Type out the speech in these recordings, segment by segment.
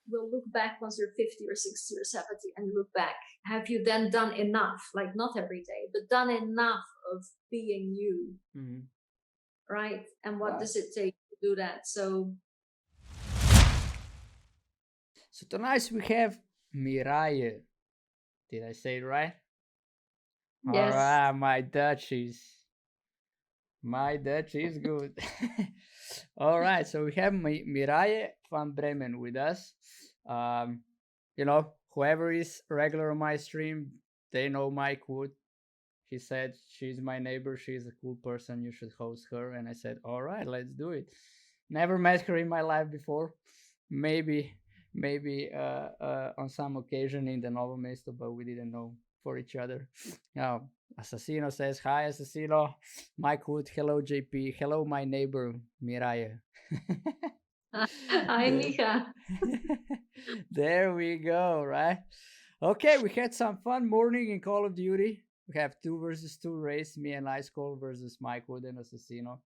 will look back once you're 50 or 60 or 70 and look back, have you then done enough, like not every day, but done enough of being you, right? And what does it take to do that? So tonight we have Mireille. Did I say it right? yes. All right, my Dutch is good. All right, so we have Mireille van Bremen with us. Whoever is regular on my stream, they know Mike Wood. He said she's my neighbor, she's a cool person, you should host her. And I said, all right, let's do it. Never met her in my life before. Maybe on some occasion in the Novo Mesto, but we didn't know for each other. Now, Assassino says, hi, Assassino. Mike Wood, hello, JP. Hello, my neighbor, Mireille. Hi, Micha. There we go, right? Okay, we had some fun morning in Call of Duty. We have 2 versus 2 race, me and Ice Cold versus Mike Wood and Assassino.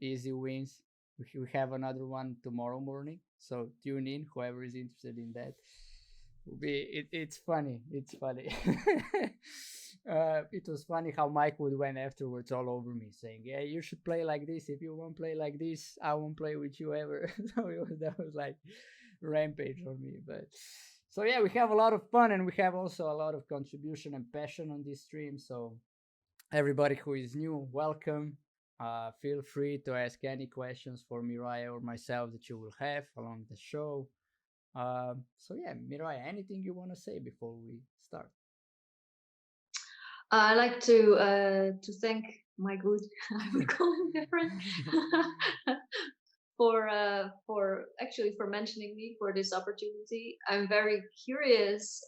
Easy wins. We have another one tomorrow morning, so tune in, whoever is interested in that. It's funny. It's funny. It was funny how Mike Wood went afterwards all over me, saying, "Yeah, you should play like this. If you won't play like this, I won't play with you ever." So that was like rampage on me. But so yeah, we have a lot of fun, and we have also a lot of contribution and passion on this stream. So everybody who is new, welcome. Feel free to ask any questions for Mireille or myself that you will have along the show. So yeah, Mireille, anything you want to say before we start? I like to thank Mike Wood. I would call him different. for mentioning me for this opportunity. I'm very curious,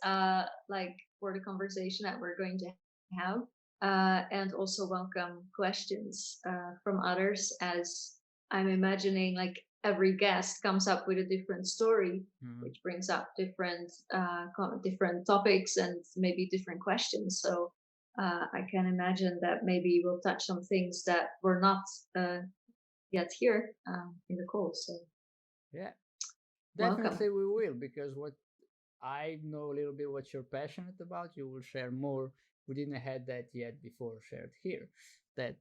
like for the conversation that we're going to have, and also welcome questions from others, as I'm imagining like every guest comes up with a different story, which brings up different topics and maybe different questions. So I can imagine that maybe we'll touch on things that were not yet here in the call. So yeah, definitely we will, because what I know a little bit what you're passionate about, you will share more. We didn't have that yet before shared here, that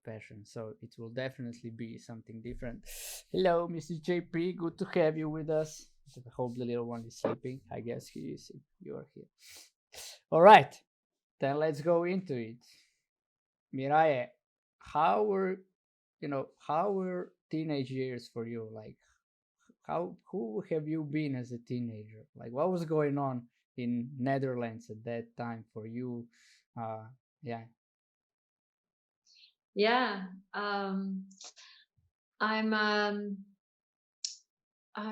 passion. So it will definitely be something different. Hello, Mr. JP, good to have you with us. I hope the little one is sleeping. I guess he is if you are here. All right, then let's go into it. Mireille, how were teenage years for you? Like, who have you been as a teenager? Like, what was going on in Netherlands at that time for you? Yeah. Yeah, I'm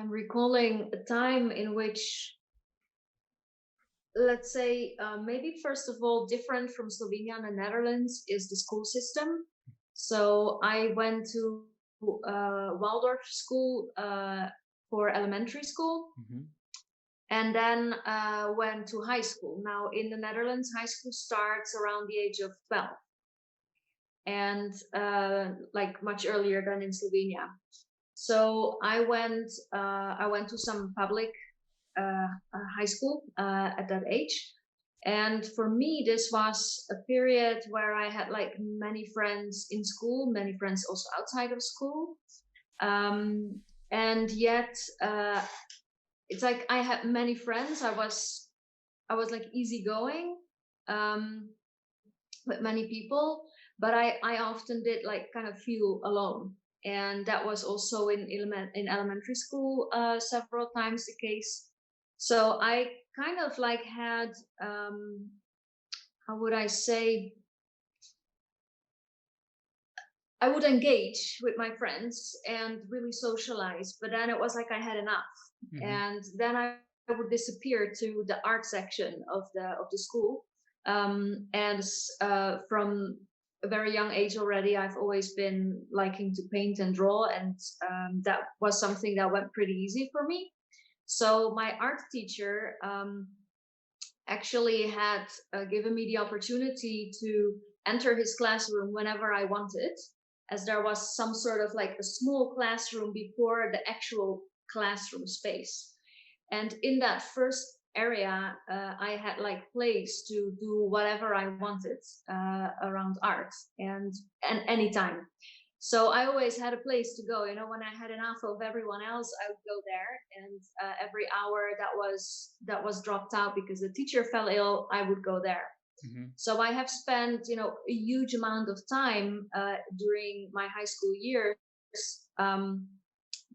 recalling a time in which, let's say, maybe first of all, different from Slovenia and the Netherlands is the school system. So I went to Waldorf school for elementary school. And then went to high school. Now in the Netherlands, high school starts around the age of 12, and like much earlier than in Slovenia. So I went to some public high school at that age. And for me, this was a period where I had like many friends in school, many friends also outside of school. And yet it's like I had many friends. I was like easygoing with many people, but I often did like kind of feel alone. And that was also in elementary school several times the case. So I kind of like had, how would I say, I would engage with my friends and really socialize, but then it was like I had enough. And then I would disappear to the art section of the school. And from a very young age already, I've always been liking to paint and draw, and that was something that went pretty easy for me. So my art teacher actually had given me the opportunity to enter his classroom whenever I wanted, as there was some sort of like a small classroom before the actual classroom space. And in that first area, I had like place to do whatever I wanted around art and anytime. So I always had a place to go. When I had enough of everyone else, I would go there, and every hour that was dropped out because the teacher fell ill, I would go there. So I have spent, a huge amount of time during my high school years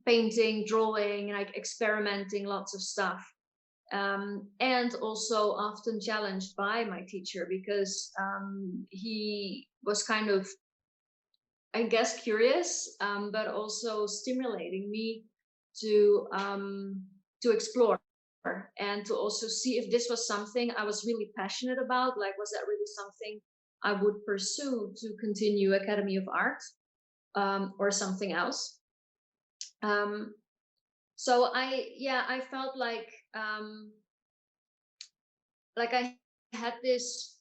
painting, drawing, like experimenting lots of stuff. And also often challenged by my teacher because he was kind of, I guess, curious, but also stimulating me to explore and to also see if this was something I was really passionate about. Like, was that really something I would pursue to continue Academy of Art, or something else? So I felt like I had this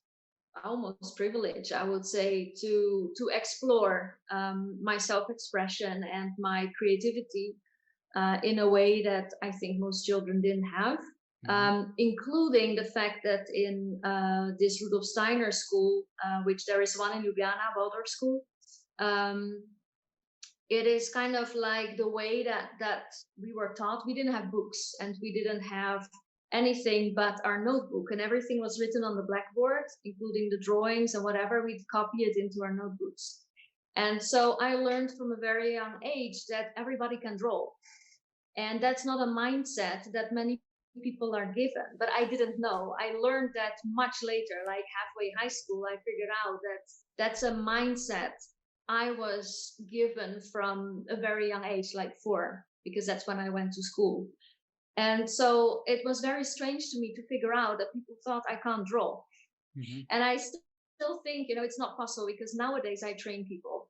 almost privilege, I would say, to explore my self-expression and my creativity in a way that I think most children didn't have, including the fact that in this Rudolf Steiner school, which there is one in Ljubljana, Waldorf school, it is kind of like the way that we were taught. We didn't have books, and we didn't have anything but our notebook, and everything was written on the blackboard, including the drawings and whatever. We'd copy it into our notebooks. And so I learned from a very young age that everybody can draw. And that's not a mindset that many people are given, but I didn't know. I learned that much later, like halfway high school. I figured out that that's a mindset I was given from a very young age, like 4, because that's when I went to school. And so it was very strange to me to figure out that people thought I can't draw. And I still think, it's not possible, because nowadays I train people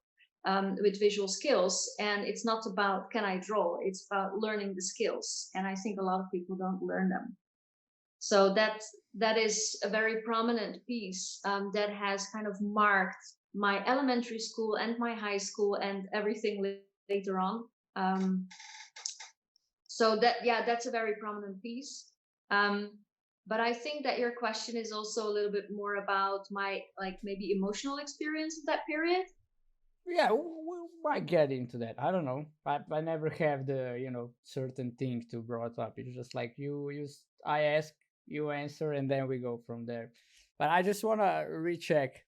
with visual skills, and it's not about can I draw, it's about learning the skills. And I think a lot of people don't learn them. So that is a very prominent piece that has kind of marked my elementary school and my high school and everything later on. So that's a very prominent piece. But I think that your question is also a little bit more about my, like, maybe emotional experience of that period. Yeah, we might get into that. I don't know. I never have the, certain thing to brought up. It's just like I ask, you answer, and then we go from there. But I just want to recheck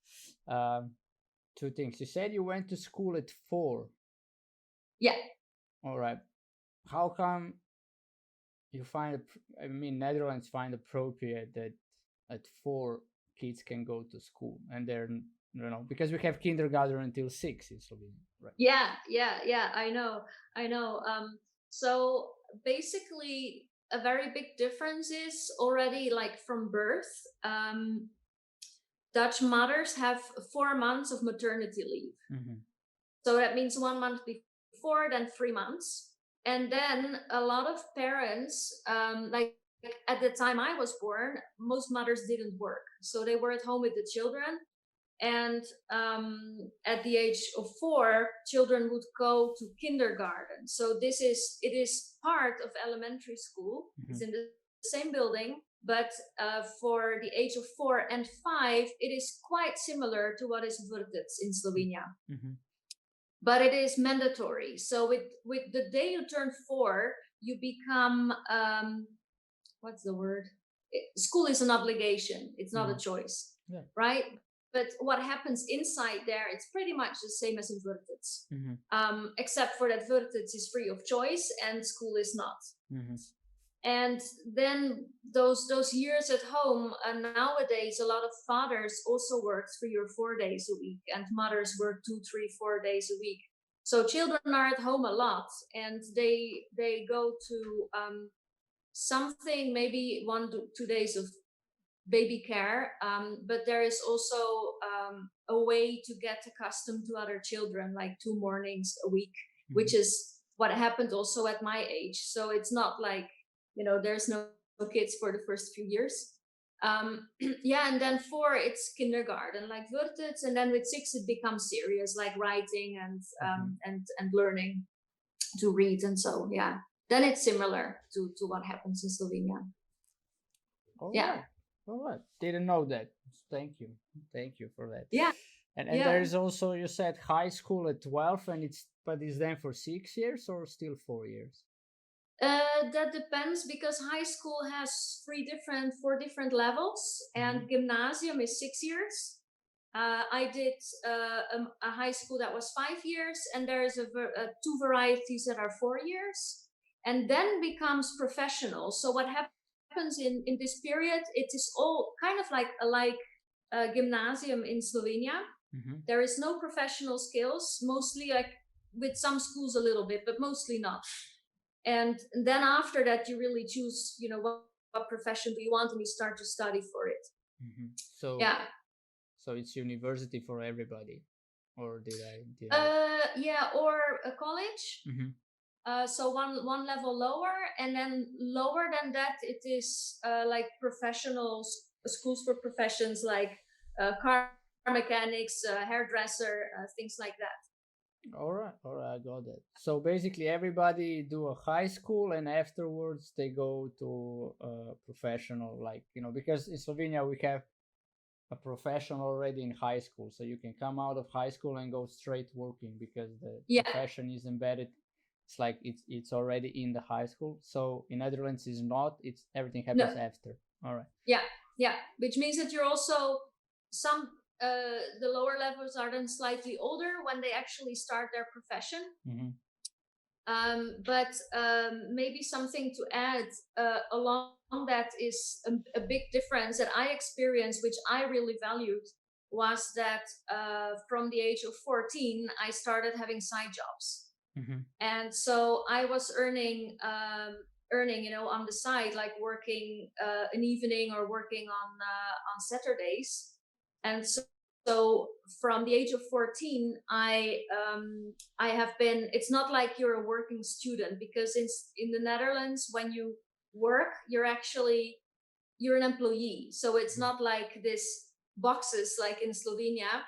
2 things. You said you went to school at 4. Yeah. All right. How come you find, Netherlands find appropriate that at 4 kids can go to school, and they're, because we have kindergarten until 6 in Slovenia, right? Yeah, I know. So basically, a very big difference is already, like, from birth. Dutch mothers have 4 months of maternity leave. So that means 1 month before, then 3 months. And then a lot of parents, like at the time I was born, most mothers didn't work. So they were at home with the children. And at the age of 4, children would go to kindergarten. So it is part of elementary school. It's in the same building, but for the age of 4 and 5, it is quite similar to what is vrtec in Slovenia. But it is mandatory. So with the day you turn 4, you become, what's the word? School is an obligation. It's not a choice, right? But what happens inside there, it's pretty much the same as in vrtec, except for that vrtec is free of choice and school is not. And then those years at home, nowadays a lot of fathers also work 3 or 4 days a week, and mothers work 2, 3, 4 days a week. So children are at home a lot, and they go to something, maybe 1 to 2 days of baby care, but there is also a way to get accustomed to other children, like 2 mornings a week, which is what happened also at my age. So it's not like, there's no kids for the first few years. And then 4, it's kindergarten, like vrtec, and then with 6 it becomes serious, like writing and learning to read, and so then it's similar to what happens in Slovenia. All Yeah. right. All right. Didn't know that. Thank you. Thank you for that. Yeah. And Yeah. there is also, you said high school at 12, and it's then for 6 years or still 4 years? That depends, because high school has four different levels, and gymnasium is 6 years. I did a high school that was 5 years, and there is two varieties that are 4 years, and then becomes professional. So what happens in this period, it is all kind of like a gymnasium in Slovenia. There is no professional skills, mostly, like with some schools a little bit, but mostly not. And then after that, you really choose, what profession do you want, and you start to study for it. So yeah. So it's university for everybody, or did I? Yeah, or a college. So one level lower, and then lower than that, it is like professional schools for professions, like car mechanics, hairdresser, things like that. All right, I got that. So basically, everybody do a high school, and afterwards they go to a professional, like, because in Slovenia we have a profession already in high school, so you can come out of high school and go straight working, because the profession is embedded. It's like it's already in the high school. So in Netherlands is not. It's everything happens after. All right. Yeah, which means that you're also the lower levels are then slightly older when they actually start their profession. But maybe something to add along that is a big difference that I experienced, which I really valued, was that from the age of 14, I started having side jobs. And so I was earning, on the side, like working an evening or working on Saturdays. And so from the age of 14, I have been, it's not like you're a working student, because in the Netherlands, when you work, you're an employee. So it's not like this boxes like in Slovenia.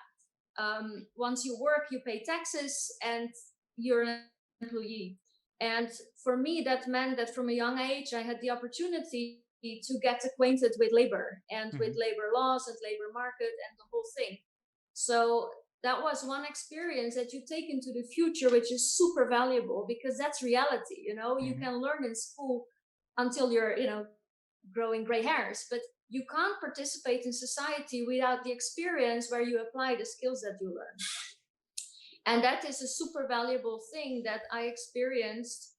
Once you work, you pay taxes and you're an employee. And for me, that meant that from a young age, I had the opportunity to get acquainted with labor and with labor laws and labor market and the whole thing. So that was one experience that you take into the future, which is super valuable, because that's reality. You can learn in school until you're, growing gray hairs, but you can't participate in society without the experience where you apply the skills that you learn. And that is a super valuable thing that I experienced,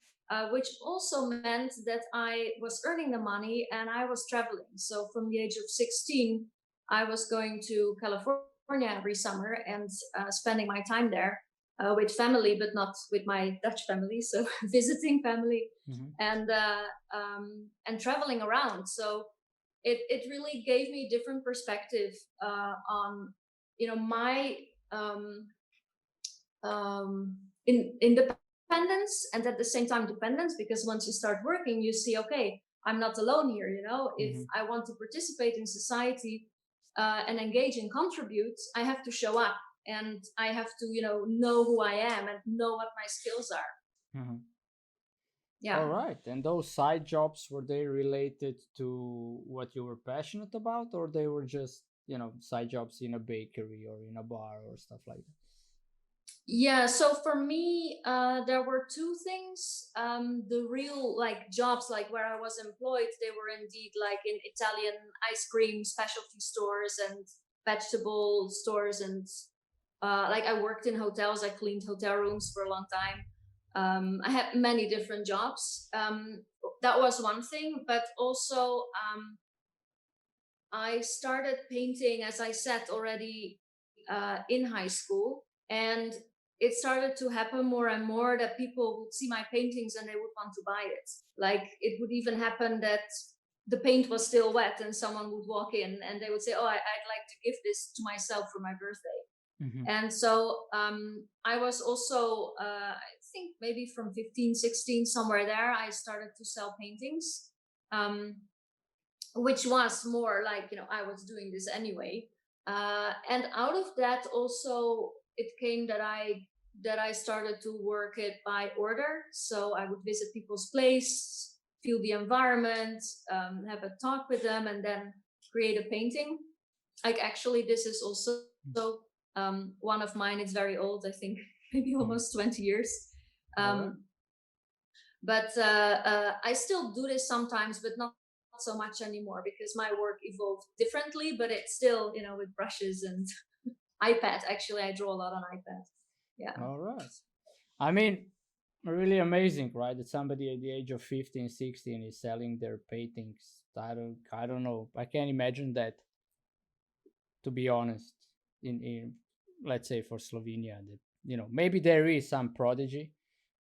which also meant that I was earning the money and I was traveling. So from the age of 16, I was going to California every summer and spending my time there with family, but not with my Dutch family. So visiting family and traveling around. So it really gave me different perspective on, my independence, and at the same time dependence, because once you start working, you see, okay, I'm not alone here. If I want to participate in society and engage and contribute, I have to show up, and I have to know who I am and know what my skills are. Yeah. All right. And those side jobs, were they related to what you were passionate about, or they were just side jobs in a bakery or in a bar or stuff like that? Yeah, so for me, there were two things. The real jobs, like where I was employed, they were indeed like in Italian ice cream specialty stores and vegetable stores, and I worked in hotels. I cleaned hotel rooms for a long time. I had many different jobs. That was one thing, but also I started painting, as I said already, in high school, and it started to happen more and more that people would see my paintings and they would want to buy it. Like it would even happen that the paint was still wet and someone would walk in and they would say, oh, I'd like to give this to myself for my birthday. And so I was also, I think maybe from 15, 16, somewhere there, I started to sell paintings, which was more like, I was doing this anyway. And out of that also, it came that I that I started to work it by order. So I would visit people's place, feel the environment, have a talk with them, and then create a painting. Like actually, this is also one of mine. It's very old, I think, maybe almost 20 years. But I still do this sometimes, but not so much anymore because my work evolved differently. But it's still, with brushes and iPad. Actually, I draw a lot on iPad. Yeah. All right. I mean, really amazing, right? That somebody at the age of 15, 16 is selling their paintings. I don't know. I can't imagine that, to be honest, in let's say for Slovenia, that maybe there is some prodigy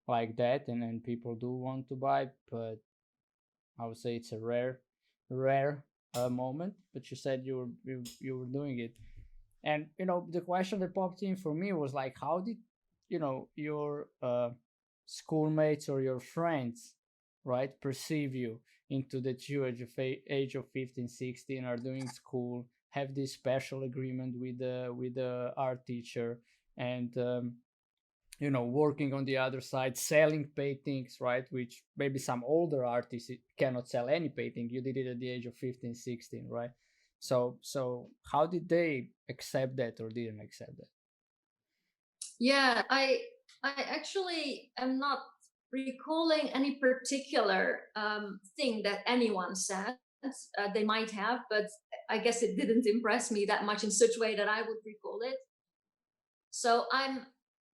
like that, and people do want to buy, but I would say it's a rare moment. But you said you were doing it, and the question that popped in for me was like, how did your schoolmates or your friends, right, perceive you into that you at the age of 15, 16 are doing school, have this special agreement with the art teacher, and working on the other side, selling paintings, right? Which maybe some older artists cannot sell any painting. You did it at the age of 15, 16, right? So how did they accept that or didn't accept that? Yeah, I actually am not recalling any particular thing that anyone said. They might have, but I guess it didn't impress me that much in such a way that I would recall it. So I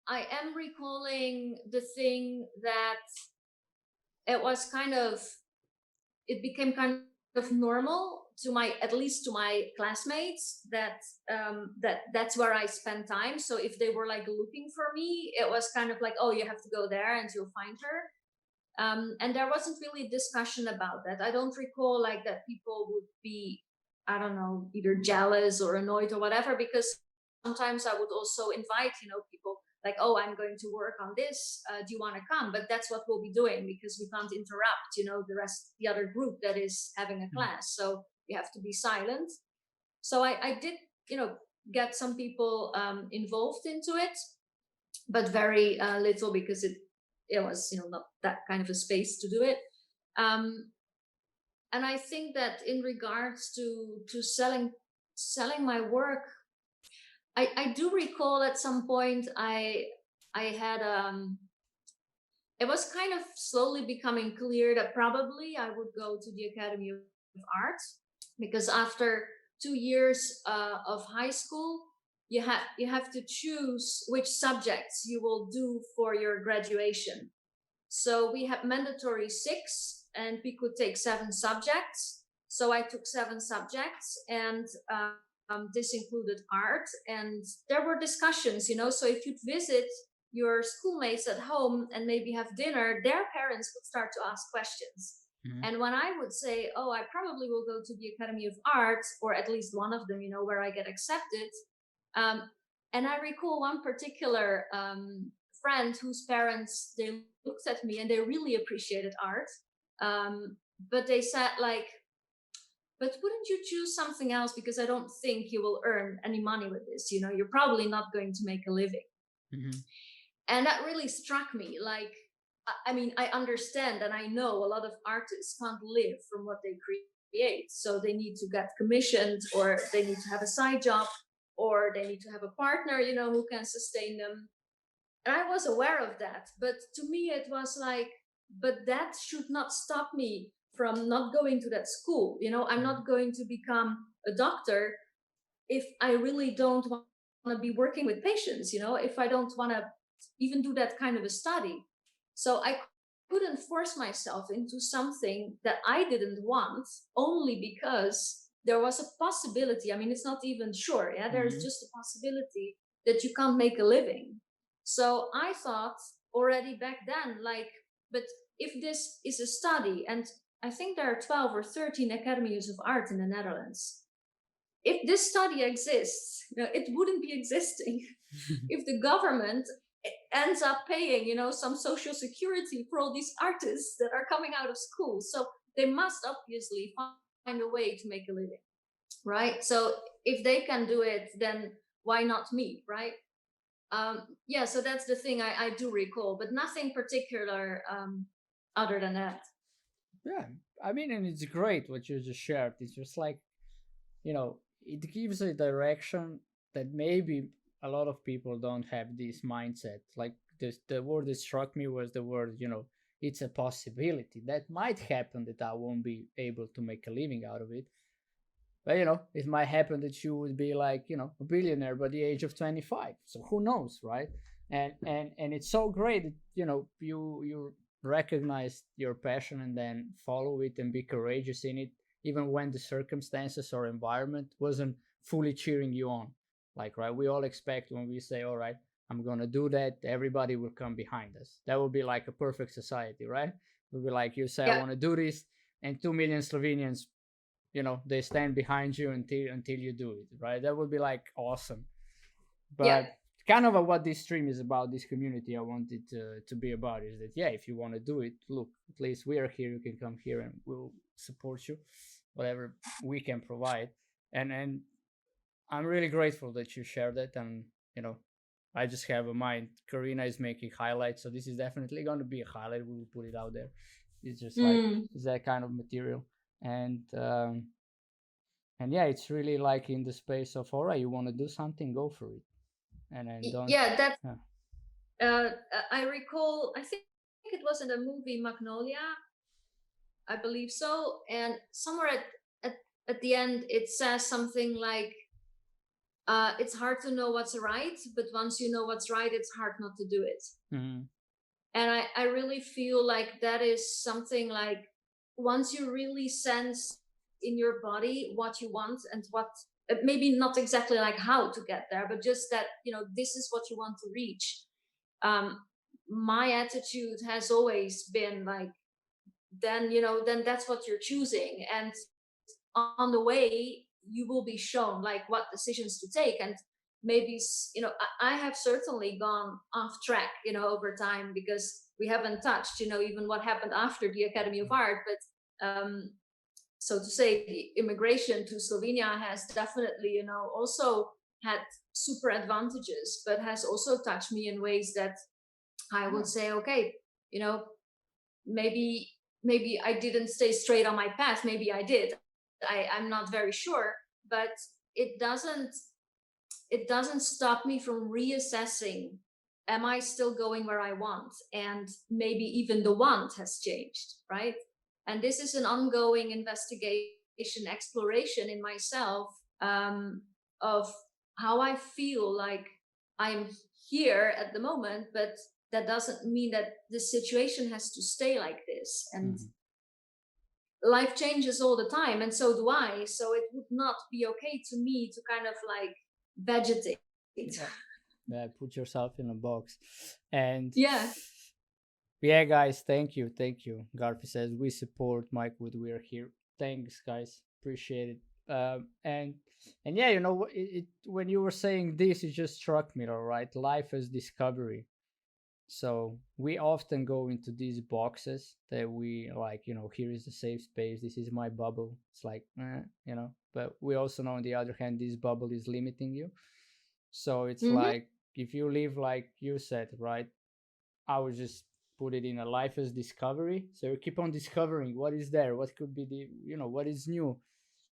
am recalling the thing that it became kind of normal at least to my classmates that's where I spend time. So if they were like looking for me, it was kind of like, oh, you have to go there and you'll find her. And there wasn't really discussion about that. I don't recall like that people would be, I don't know, either jealous or annoyed or whatever, because sometimes I would also invite, people like, oh, I'm going to work on this. Do you want to come? But that's what we'll be doing because we can't interrupt, the other group that is having a class. So you have to be silent. So I did, get some people involved into it, but very little because it was, not that kind of a space to do it. And I think that in regards to selling my work, I do recall at some point I had it was kind of slowly becoming clear that probably I would go to the Academy of Arts, because after 2 years of high school, you have to choose which subjects you will do for your graduation. So we have mandatory 6, and we could take 7 subjects. So I took 7 subjects, and this included art. And there were discussions, so if you'd visit your schoolmates at home and maybe have dinner, their parents would start to ask questions. Mm-hmm. And when I would say, oh, I probably will go to the Academy of Arts, or at least one of them, where I get accepted. And I recall one particular friend whose parents, they looked at me and they really appreciated art. But they said like, but wouldn't you choose something else? Because I don't think you will earn any money with this. You're probably not going to make a living. Mm-hmm. And that really struck me. Like, I mean, I understand and I know a lot of artists can't live from what they create. So they need to get commissioned, or they need to have a side job, or they need to have a partner, who can sustain them. And I was aware of that. But to me, it was like, but that should not stop me from not going to that school. I'm not going to become a doctor if I really don't want to be working with patients, if I don't want to even do that kind of a study. So I couldn't force myself into something that I didn't want, only because there was a possibility. I mean, it's not even sure. Yeah, there's just a possibility that you can't make a living. So I thought already back then, like, but if this is a study, and I think there are 12 or 13 academies of art in the Netherlands. If this study exists, it wouldn't be existing if the government ends up paying, some social security for all these artists that are coming out of school. So they must obviously find a way to make a living, right? So if they can do it, then why not me, right? Yeah, so that's the thing I do recall, but nothing particular other than that. Yeah, I mean, and it's great what you just shared. It's just like, it gives a direction that maybe a lot of people don't have this mindset. Like this, the word that struck me was the word, it's a possibility that might happen that I won't be able to make a living out of it. But it might happen that you would be like, a billionaire by the age of 25. So who knows, right? And it's so great that you recognize your passion and then follow it and be courageous in it, even when the circumstances or environment wasn't fully cheering you on. Like, right, we all expect when we say, all right, I'm gonna do that, everybody will come behind us. That would be like a perfect society, right? It would be like you say, I Yeah, want to do this, and 2 million Slovenians, they stand behind you until you do it, right? That would be like awesome. yeah, But kind of what this stream is about, this community I wanted to be about, is that, yeah, if you want to do it, look, at least we are here, you can come here and we'll support you whatever we can provide. And I'm really grateful that you shared that. And I just have a mind, Karina is making highlights, so this is definitely going to be a highlight. We will put it out there. It's just like, it's that kind of material. And yeah, it's really like in the space of, all right, you want to do something, go for it. And then don't. yeah. That's. Yeah. I recall. I think it was in the movie Magnolia. I believe so. And somewhere at the end, it says something like, "It's hard to know what's right, but once you know what's right, it's hard not to do it." Mm-hmm. And I really feel like that is something like, once you really sense in your body what you want and what, maybe not exactly like how to get there, but just that, this is what you want to reach. um my attitude has always been like, then that's what you're choosing, and on the way you will be shown like what decisions to take. And maybe, I have certainly gone off track, over time, because we haven't touched, even what happened after the Academy of Art. But so to say, the immigration to Slovenia has definitely, also had super advantages, but has also touched me in ways that I would say, okay, you know maybe maybe I didn't stay straight on my path. Maybe I did. I'm not very sure, but it doesn't it doesn't stop me from reassessing, am I still going where I want? And maybe even the want has changed, right? And this is an ongoing investigation, exploration in myself, of how I feel like I'm here at the moment, but that doesn't mean that the situation has to stay like this. And life changes all the time, and so do I. So it would not be okay to me to kind of like vegetate. Yeah. Yeah, put yourself in a box. And Yeah. yeah, guys, thank you. Garfi says we support Mike Wood. We are here. Thanks, guys. Appreciate it. And yeah, when you were saying this, it just struck me, all right? Life as discovery. So we often go into these boxes that we like, here is the safe space. This is my bubble. It's like, but we also know on the other hand, this bubble is limiting you. So it's like, if you live like you said, right? I would just put it in a life as discovery. So you keep on discovering what is there, what could be what is new.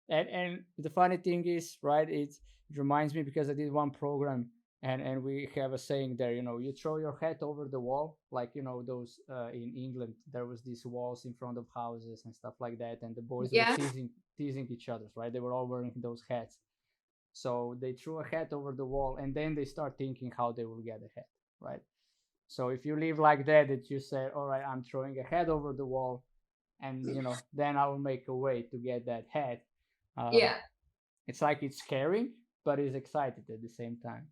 And the funny thing is, right, it reminds me because I did one program, and we have a saying there, you throw your hat over the wall, like those in England there was these walls in front of houses and stuff like that, and the boys were Yeah. teasing each other, right? They were all wearing those hats. So they threw a hat over the wall, and then they start thinking how they will get a hat, right? So if you live like that you say, all right, I'm throwing a hat over the wall, and then I will make a way to get that hat. Yeah. It's like it's scary, but it's excited at the same time.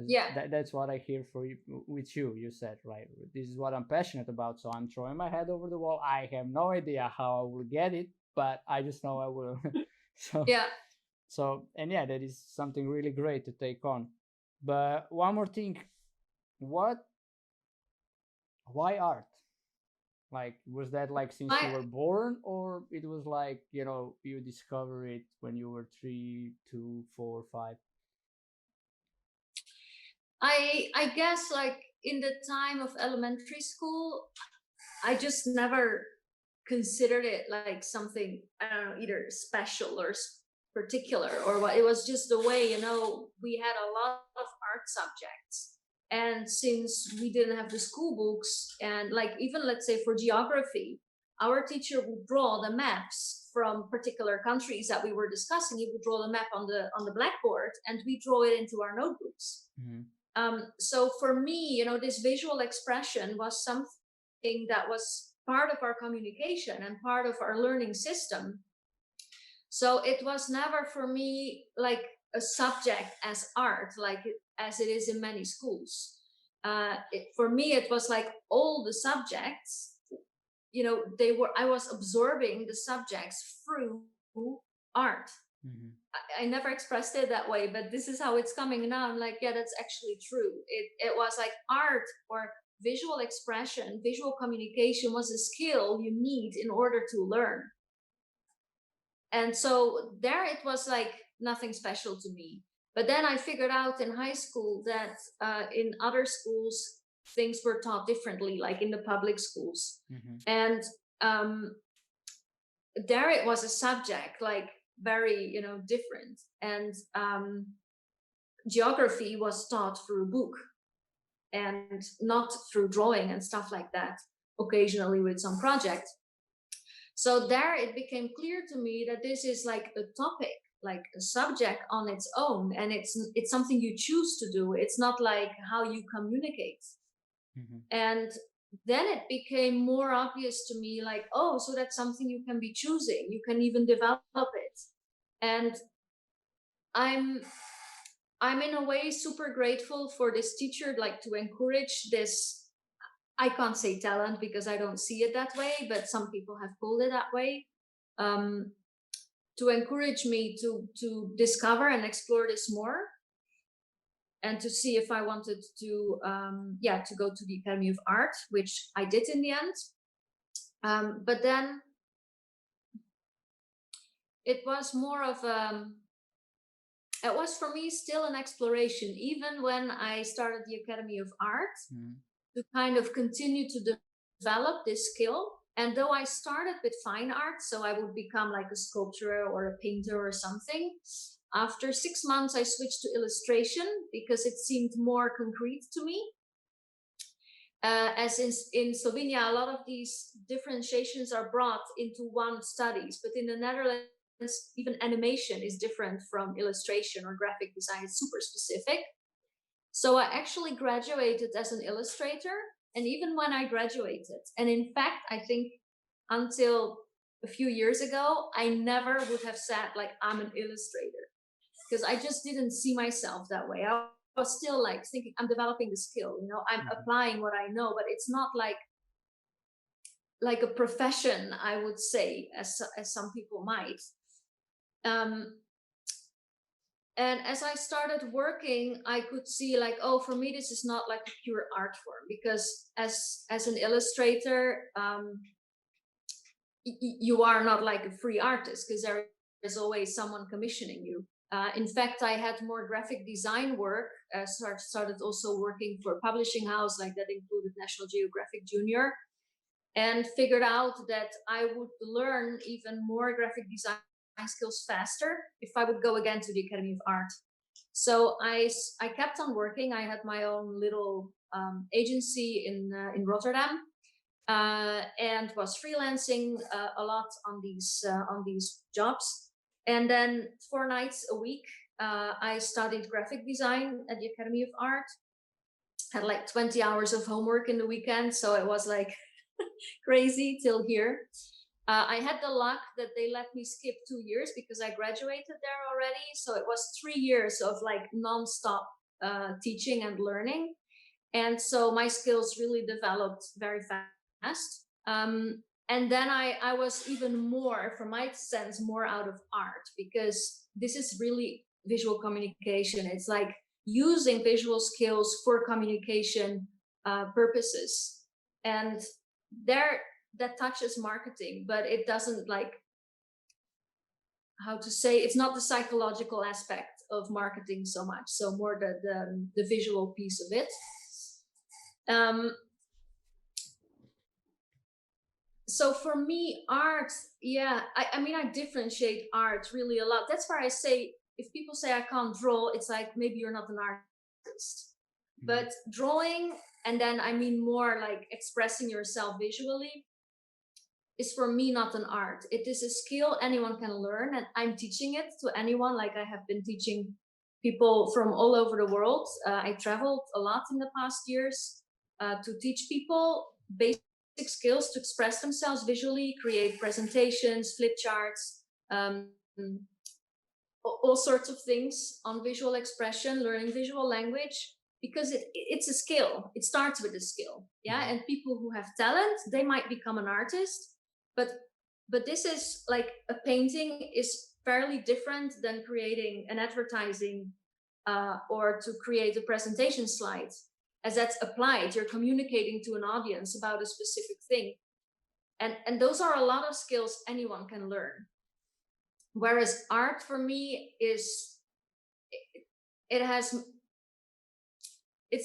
Yeah. That's what I hear for you, with you. You said, right, this is what I'm passionate about, so I'm throwing my head over the wall. I have no idea how I will get it, but I just know I will. so Yeah. and yeah, that is something really great to take on. But one more thing, what why art? Like, was that like since you I were born, or it was like you discover it when you were 3, 2, 4, 5? I guess like in the time of elementary school, I just never considered it like something, I don't know, either special or particular or what. It was just the way, you know, we had a lot of art subjects. And since we didn't have the school books, and like even let's say for geography, our teacher would draw the maps from particular countries that we were discussing. He would draw the map on the blackboard, and we draw it into our notebooks. So for me, you know, this visual expression was something that was part of our communication and part of our learning system. So it was never for me like a subject as art, like as it is in many schools. For me, it was like all the subjects, you know, I was absorbing the subjects through art. I never expressed it that way, but this is how it's coming now. I'm like, yeah, that's actually true. It was like art or visual expression, visual communication was a skill you need in order to learn. And so there it was like nothing special to me. But then I figured out in high school that in other schools, things were taught differently, like in the public schools. And there it was a subject, like very, you know, different. And geography was taught through a book and not through drawing and stuff like that, occasionally with some project. So there it became clear to me that this is like a topic, like a subject on its own, and it's something you choose to do. It's not like how you communicate. And then it became more obvious to me, like, oh, so that's something you can be choosing. You can even develop it. And I'm in a way super grateful for this teacher, like to encourage this. I can't say talent because I don't see it that way, but some people have called it that way. To encourage me to discover and explore this more, and to see if I wanted to, to go to the Academy of Art, which I did in the end. But then it was more of it was for me still an exploration, even when I started the Academy of Art, to kind of continue to develop this skill. And though I started with fine art, so I would become like a sculptor or a painter or something, after 6 months, I switched to illustration because it seemed more concrete to me. As in Slovenia, a lot of these differentiations are brought into one studies, but in the Netherlands, even animation is different from illustration or graphic design. It's super specific. So I actually graduated as an illustrator. And even when I graduated, and in fact, I think until a few years ago, I never would have said like I'm an illustrator, because I just didn't see myself that way. I was still like thinking I'm developing the skill, you know, I'm applying what I know, but it's not like a profession, I would say, as some people might. And as I started working, I could see like, oh, for me, this is not like a pure art form, because as an illustrator, you are not like a free artist, because there is always someone commissioning you. In fact, I had more graphic design work. Started also working for a publishing house, like that included National Geographic Junior, and figured out that I would learn even more graphic design skills faster if I would go again to the Academy of Art. So I kept on working. I had my own little agency in Rotterdam, and was freelancing a lot on these jobs. And then 4 nights a week, I studied graphic design at the Academy of Art. Had like 20 hours of homework in the weekend, so it was like crazy till here. I had the luck that they let me skip 2 years because I graduated there already. So it was 3 years of like nonstop teaching and learning. And so my skills really developed very fast. And then I was even more, from my sense, more out of art, because this is really visual communication. It's like using visual skills for communication purposes. And there, that touches marketing, but it doesn't, like, how to say, it's not the psychological aspect of marketing so much, so more the visual piece of it. So for me, art, I mean, I differentiate art really a lot. That's why I say, if people say I can't draw, it's like, maybe you're not an artist. But drawing, and then I mean more like expressing yourself visually, is for me not an art. It is a skill anyone can learn, and I'm teaching it to anyone. Like, I have been teaching people from all over the world. I traveled a lot in the past years to teach people basic skills to express themselves visually, create presentations, flip charts, all sorts of things on visual expression, learning visual language, because it's a skill. It starts with a skill. And people who have talent, they might become an artist, but this is like, a painting is fairly different than creating an advertising or to create a presentation slide. As that's applied, you're communicating to an audience about a specific thing, and those are a lot of skills anyone can learn. Whereas art for me is, it's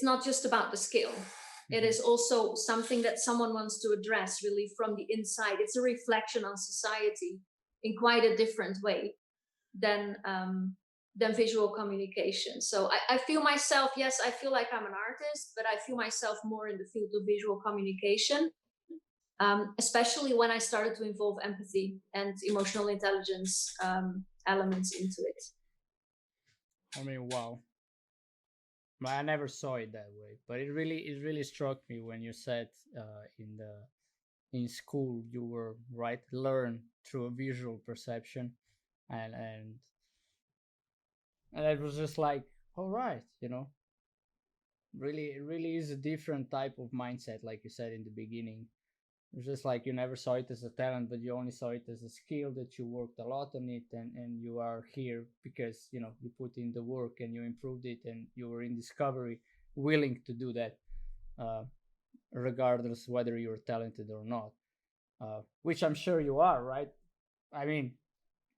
not just about the skill. It is also something that someone wants to address really from the inside. It's a reflection on society in quite a different way than visual communication. So I feel myself, yes, I feel like I'm an artist, but I feel myself more in the field of visual communication, especially when I started to involve empathy and emotional intelligence elements into it. I mean, wow. I never saw it that way, but it really struck me when you said in school you were learn through a visual perception, and it was just like, all right, really it really is a different type of mindset, like you said in the beginning. It's just like you never saw it as a talent, but you only saw it as a skill, that you worked a lot on it, and you are here because you put in the work and you improved it, and you were in discovery, willing to do that, regardless whether you're talented or not, which I'm sure you are, right? I mean,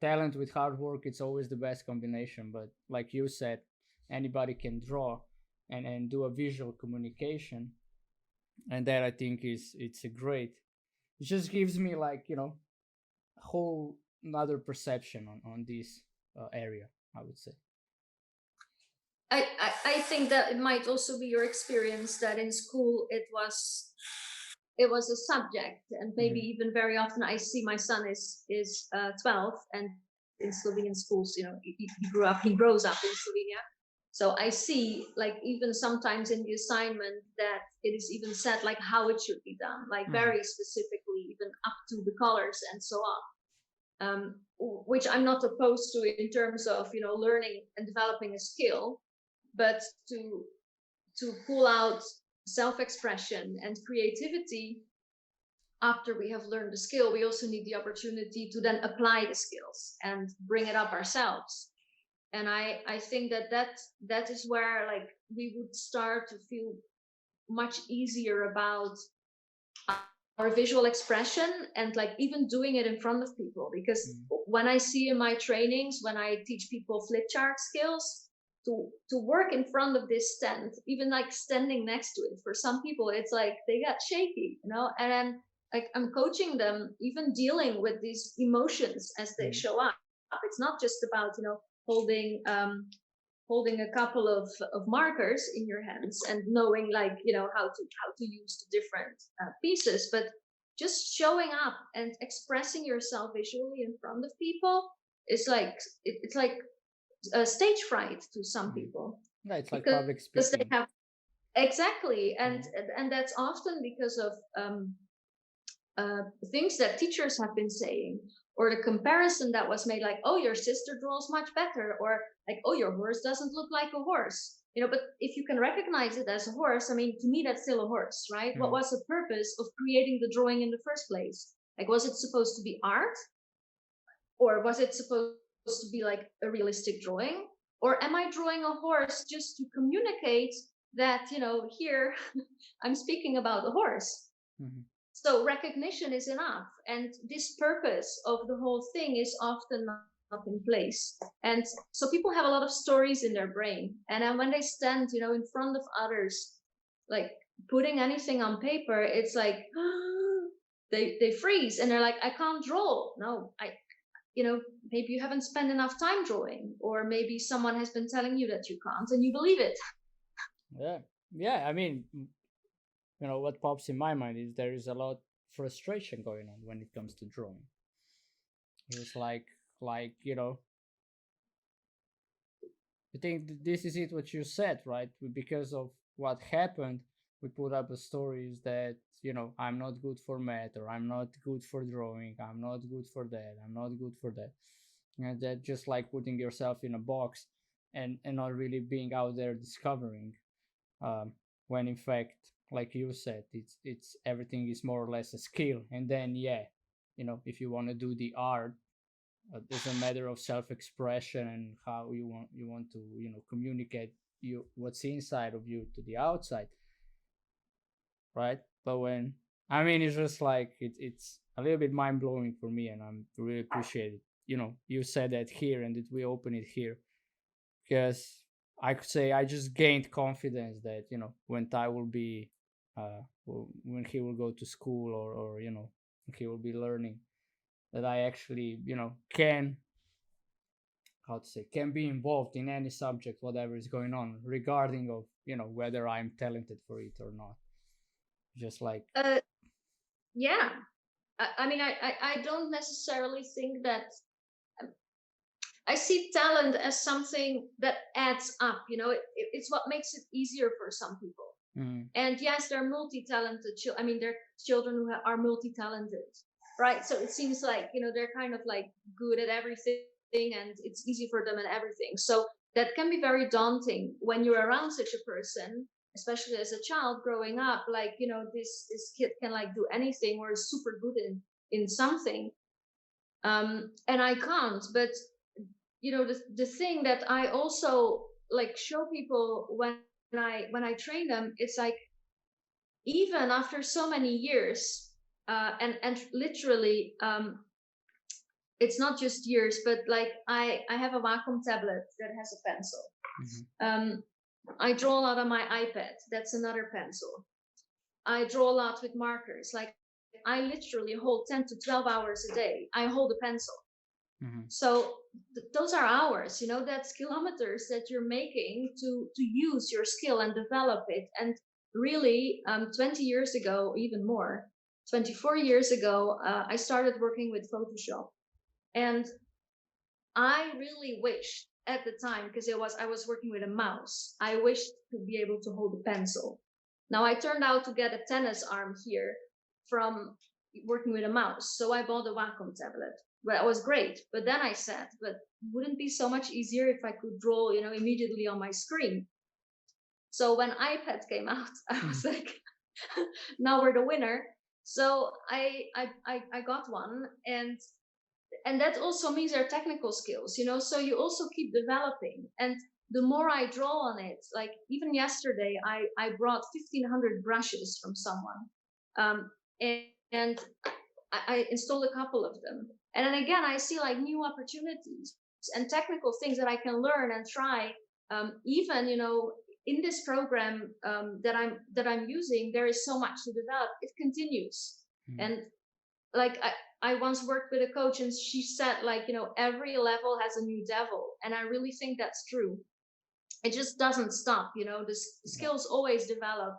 talent with hard work, it's always the best combination. But like you said, anybody can draw and do a visual communication, and that I think it's a great. It just gives me like a whole another perception on this area, I would say. I think that it might also be your experience that in school it was a subject, and maybe even very often I see my son is 12, and in Slovenian schools, he grows up in Slovenia. So I see, like, even sometimes in the assignment that it is even said like how it should be done, like very specifically, even up to the colors and so on, which I'm not opposed to in terms of learning and developing a skill, but to pull out self-expression and creativity after we have learned the skill, we also need the opportunity to then apply the skills and bring it up ourselves. And I think that is where, like, we would start to feel much easier about our visual expression, and like even doing it in front of people. Because when I see in my trainings, when I teach people flip chart skills, to work in front of this stand, even like standing next to it, for some people it's like they get shaky, and then like I'm coaching them even dealing with these emotions as they show up. It's not just about holding a couple of markers in your hands and knowing, like, how to use the different pieces, but just showing up and expressing yourself visually in front of people is like, it's like a stage fright to some people. Yeah, it's like public speaking. They have, exactly, and that's often because of things that teachers have been saying, or the comparison that was made, like, oh, your sister draws much better, or like, oh, your horse doesn't look like a horse. But if you can recognize it as a horse, I mean, to me that's still a horse, right? What was the purpose of creating the drawing in the first place? Like, was it supposed to be art, or was it supposed to be like a realistic drawing? Or am I drawing a horse just to communicate that, here I'm speaking about a horse? So recognition is enough. And this purpose of the whole thing is often in place. And so people have a lot of stories in their brain. And then when they stand, in front of others, like putting anything on paper, it's like they freeze and they're like, I can't draw. No, maybe you haven't spent enough time drawing, or maybe someone has been telling you that you can't and you believe it. Yeah. I mean, what pops in my mind is there is a lot of frustration going on when it comes to drawing. It's like I think this is it what you said, right? Because of what happened, we put up stories that I'm not good for math, or I'm not good for drawing, I'm not good for that, I'm not good for that, and that just like putting yourself in a box and not really being out there discovering, when in fact, like you said, it's everything is more or less a skill. And then if you want to do the art, it's a matter of self-expression and how you want to communicate what's inside of you to the outside, right? But when it's just like it's a little bit mind-blowing for me, and I'm really appreciate it. You said that here, and that we open it here, because I could say I just gained confidence that when Ty will be when he will go to school, or he will be learning, that I actually can, how to say, can be involved in any subject, whatever is going on, regarding of whether I'm talented for it or not. Just like Yeah, I don't necessarily think that. I see talent as something that adds up. It's what makes it easier for some people. And yes, they're multi-talented. They're children who are multi-talented, right? So it seems like they're kind of like good at everything, and it's easy for them and everything. So that can be very daunting when you're around such a person, especially as a child growing up. Like this kid can like do anything, or is super good in something, and I can't. But the thing that I also like show people when I train them, it's like, even after so many years, and literally, it's not just years, but like I have a Wacom tablet that has a pencil. I draw a lot on my iPad. That's another pencil. I draw a lot with markers. Like I literally hold 10 to 12 hours a day. I hold a pencil. So those are hours, that's kilometers that you're making to use your skill and develop it. And really, 20 years ago, even more, 24 years ago, I started working with Photoshop. And I really wished at the time, because I was working with a mouse, I wished to be able to hold a pencil. Now I turned out to get a tennis arm here from working with a mouse. So I bought a Wacom tablet. Well, that was great. But then I said, but wouldn't it be so much easier if I could draw, immediately on my screen? So when iPad came out, I was like, now we're the winner. So I got one, and that also means their technical skills, so you also keep developing. And the more I draw on it, like even yesterday, I brought 1,500 brushes from someone, and I installed a couple of them. And then again, I see like new opportunities and technical things that I can learn and try. Even in this program that I'm using, there is so much to develop. It continues. And like I once worked with a coach, and she said, like, every level has a new devil. And I really think that's true. It just doesn't stop. The skills always develop,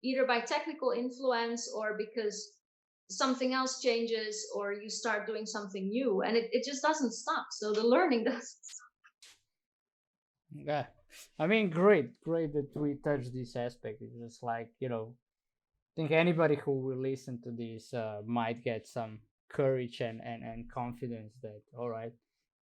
either by technical influence, or because something else changes, or you start doing something new, and it just doesn't stop. So the learning doesn't stop. Yeah, great that we touched this aspect. It's just like, I think anybody who will listen to this might get some courage and confidence that, all right,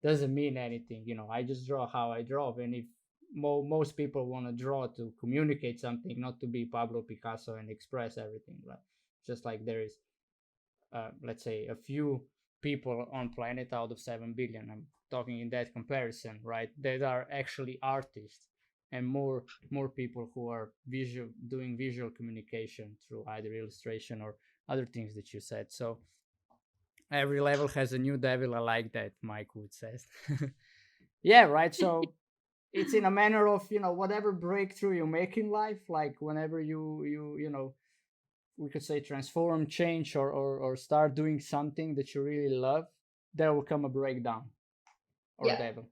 doesn't mean anything. I just draw how I draw. And if most people want to draw to communicate something, not to be Pablo Picasso and express everything, right? Just like there is, let's say, a few people on planet out of 7 billion. I'm talking in that comparison, right? That are actually artists, and more people who are doing visual communication through either illustration or other things that you said. So Every level has a new devil. I like that, Mike Wood says. Yeah, right. So it's in a manner of, whatever breakthrough you make in life, like whenever we could say transform, change, or start doing something that you really love, there will come a breakdown or Yeah, devil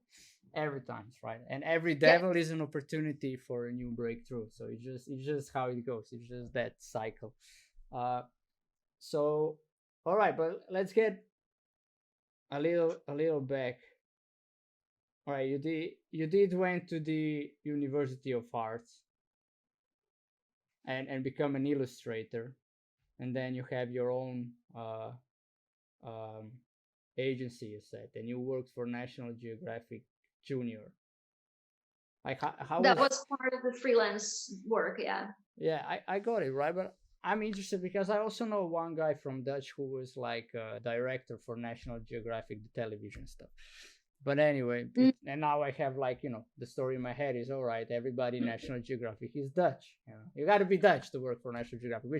every time, right? And every yeah, devil is an opportunity for a new breakthrough. So it's just how it goes. It's just that cycle. uh so all right, but let's get a little back. All right, you did went to the University of Arts and become an illustrator, and then you have your own um, agency, you said, and you worked for National Geographic Junior. Like how that was? was part of the freelance work. Yeah. Yeah, I got it right, but I'm interested because I also know one guy from Dutch who was like a director for National Geographic, the television stuff. But anyway, Mm. and now I have like the story in my head is all right. Everybody in National Geographic is Dutch. You got to be Dutch to work for National Geographic,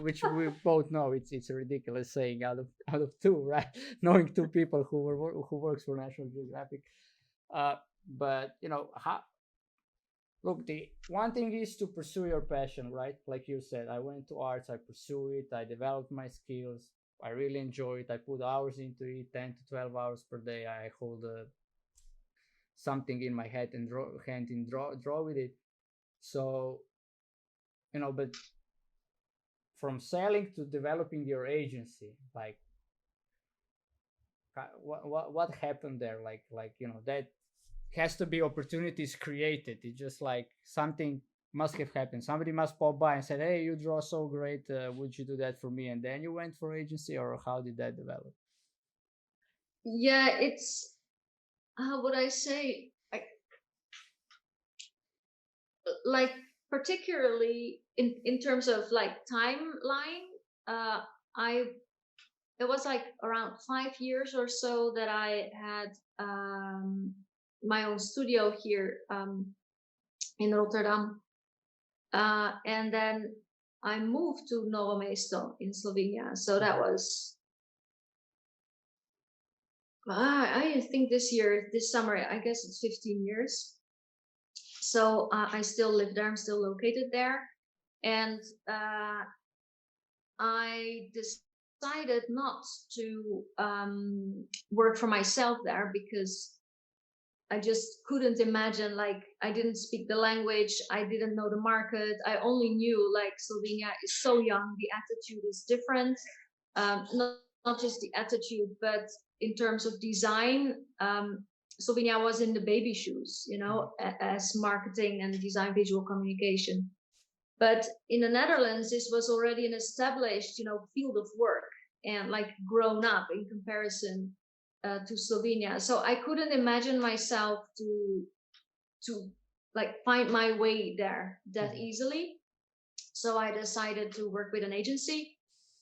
which we both know it's a ridiculous saying out of two, right? Knowing two people who works for National Geographic. Uh, but how. Look, the one thing is to pursue your passion, right? Like you said, I went to arts, I pursue it, I developed my skills, I really enjoy it, I put hours into it, 10 to 12 hours per day. I hold something in my head and draw with it. So, but from selling to developing your agency, like what happened there? That has to be opportunities created. It's just like something must have happened. Somebody must pop by and said, "Hey, you draw so great. Would you do that for me?" And then you went for agency, or how did that develop? Yeah, it's how would I say, like particularly in terms of like timeline. I It was like around 5 years or so that I had my own studio here in Rotterdam, and then I moved to Novo Mesto in Slovenia. So that Mhm. was I think this summer, I guess it's 15 years. So I still live there. I'm still located there, and uh, I decided not to work for myself there because I just couldn't imagine. Like, I didn't speak the language, I didn't know the market. I only knew like Slovenia is so young, the attitude is different. Not just the attitude, but in terms of design, Slovenia was in the baby shoes, Mhm. as marketing and design, visual communication. But in the Netherlands, this was already an established, field of work and like grown up in comparison to Slovenia. So I couldn't imagine myself to like find my way there that Mhm. easily. So I decided to work with an agency,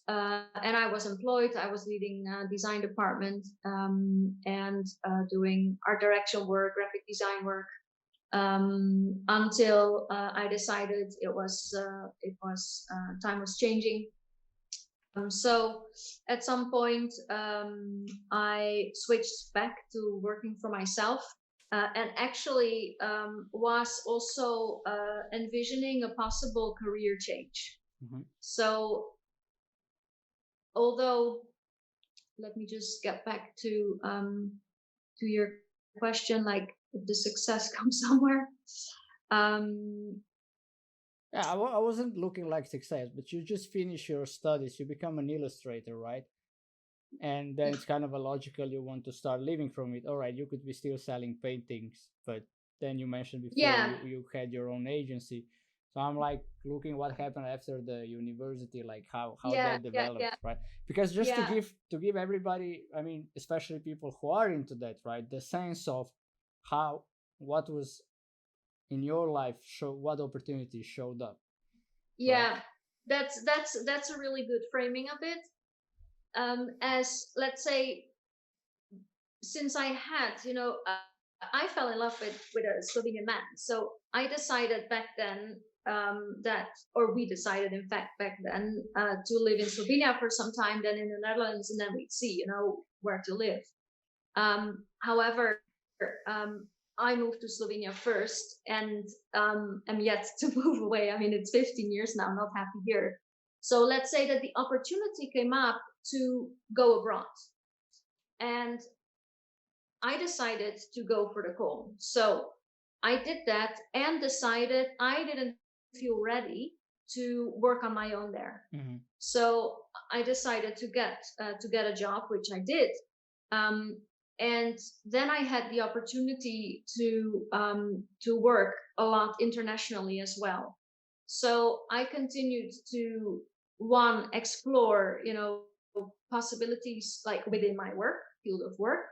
and I was employed. I was leading a design department, and doing art direction work, graphic design work, until I decided time was changing. So at some point, I switched back to working for myself, and actually was also envisioning a possible career change. Mhm. So although, let me just get back to your question, like if the success comes somewhere. Um, Yeah, I wasn't looking like success, but you just finish your studies, you become an illustrator, right? And then it's kind of a logical you want to start living from it. All right, you could be still selling paintings, but then you mentioned before yeah, you had your own agency. So I'm like looking what happened after the university, like how yeah, that yeah, developed, yeah, right? Because just to yeah. give everybody, I mean, especially people who are into that, right, the sense of how what was in your life show what opportunities showed up, right? Yeah, that's a really good framing of it. As let's say, since I had, I fell in love with a Slovenian man, so I decided back then we decided, in fact, back then to live in Slovenia for some time, then in the Netherlands, and then we'd see, where to live. However, I moved to Slovenia first, and am yet to move away. I mean, it's 15 years now, I'm not happy here. So let's say that the opportunity came up to go abroad. And I decided to go for the call. So I did that and decided I didn't feel ready to work on my own there. Mm-hmm. So I decided to get a job, which I did. And then I had the opportunity to work a lot internationally as well. So I continued to explore, possibilities like within my field of work,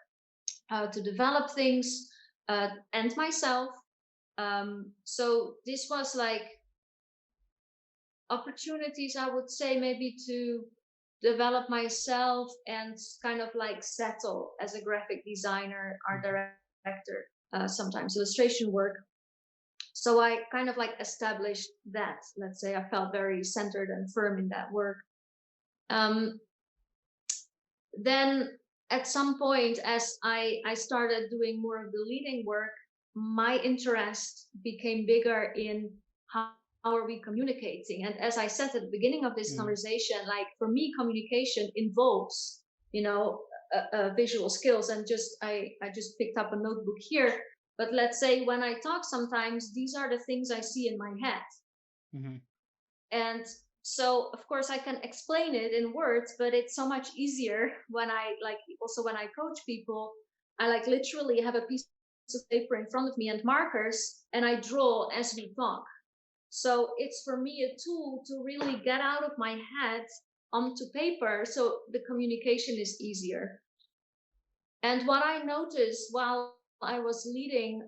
to develop things and myself. So this was like opportunities, I would say, maybe to develop myself and kind of like settle as a graphic designer, art director, sometimes illustration work. So I kind of like established that, let's say. I felt very centered and firm in that work. Then at some point, as I started doing more of the leading work, my interest became bigger in how are we communicating. And as I said at the beginning of this conversation, like for me, communication involves, visual skills. And I just picked up a notebook here. But let's say when I talk sometimes, these are the things I see in my head. Mm-hmm. And so, of course, I can explain it in words, but it's so much easier when I coach people, I like literally have a piece of paper in front of me and markers, and I draw as we talk. So it's for me a tool to really get out of my head onto paper, so the communication is easier. And what I noticed while I was leading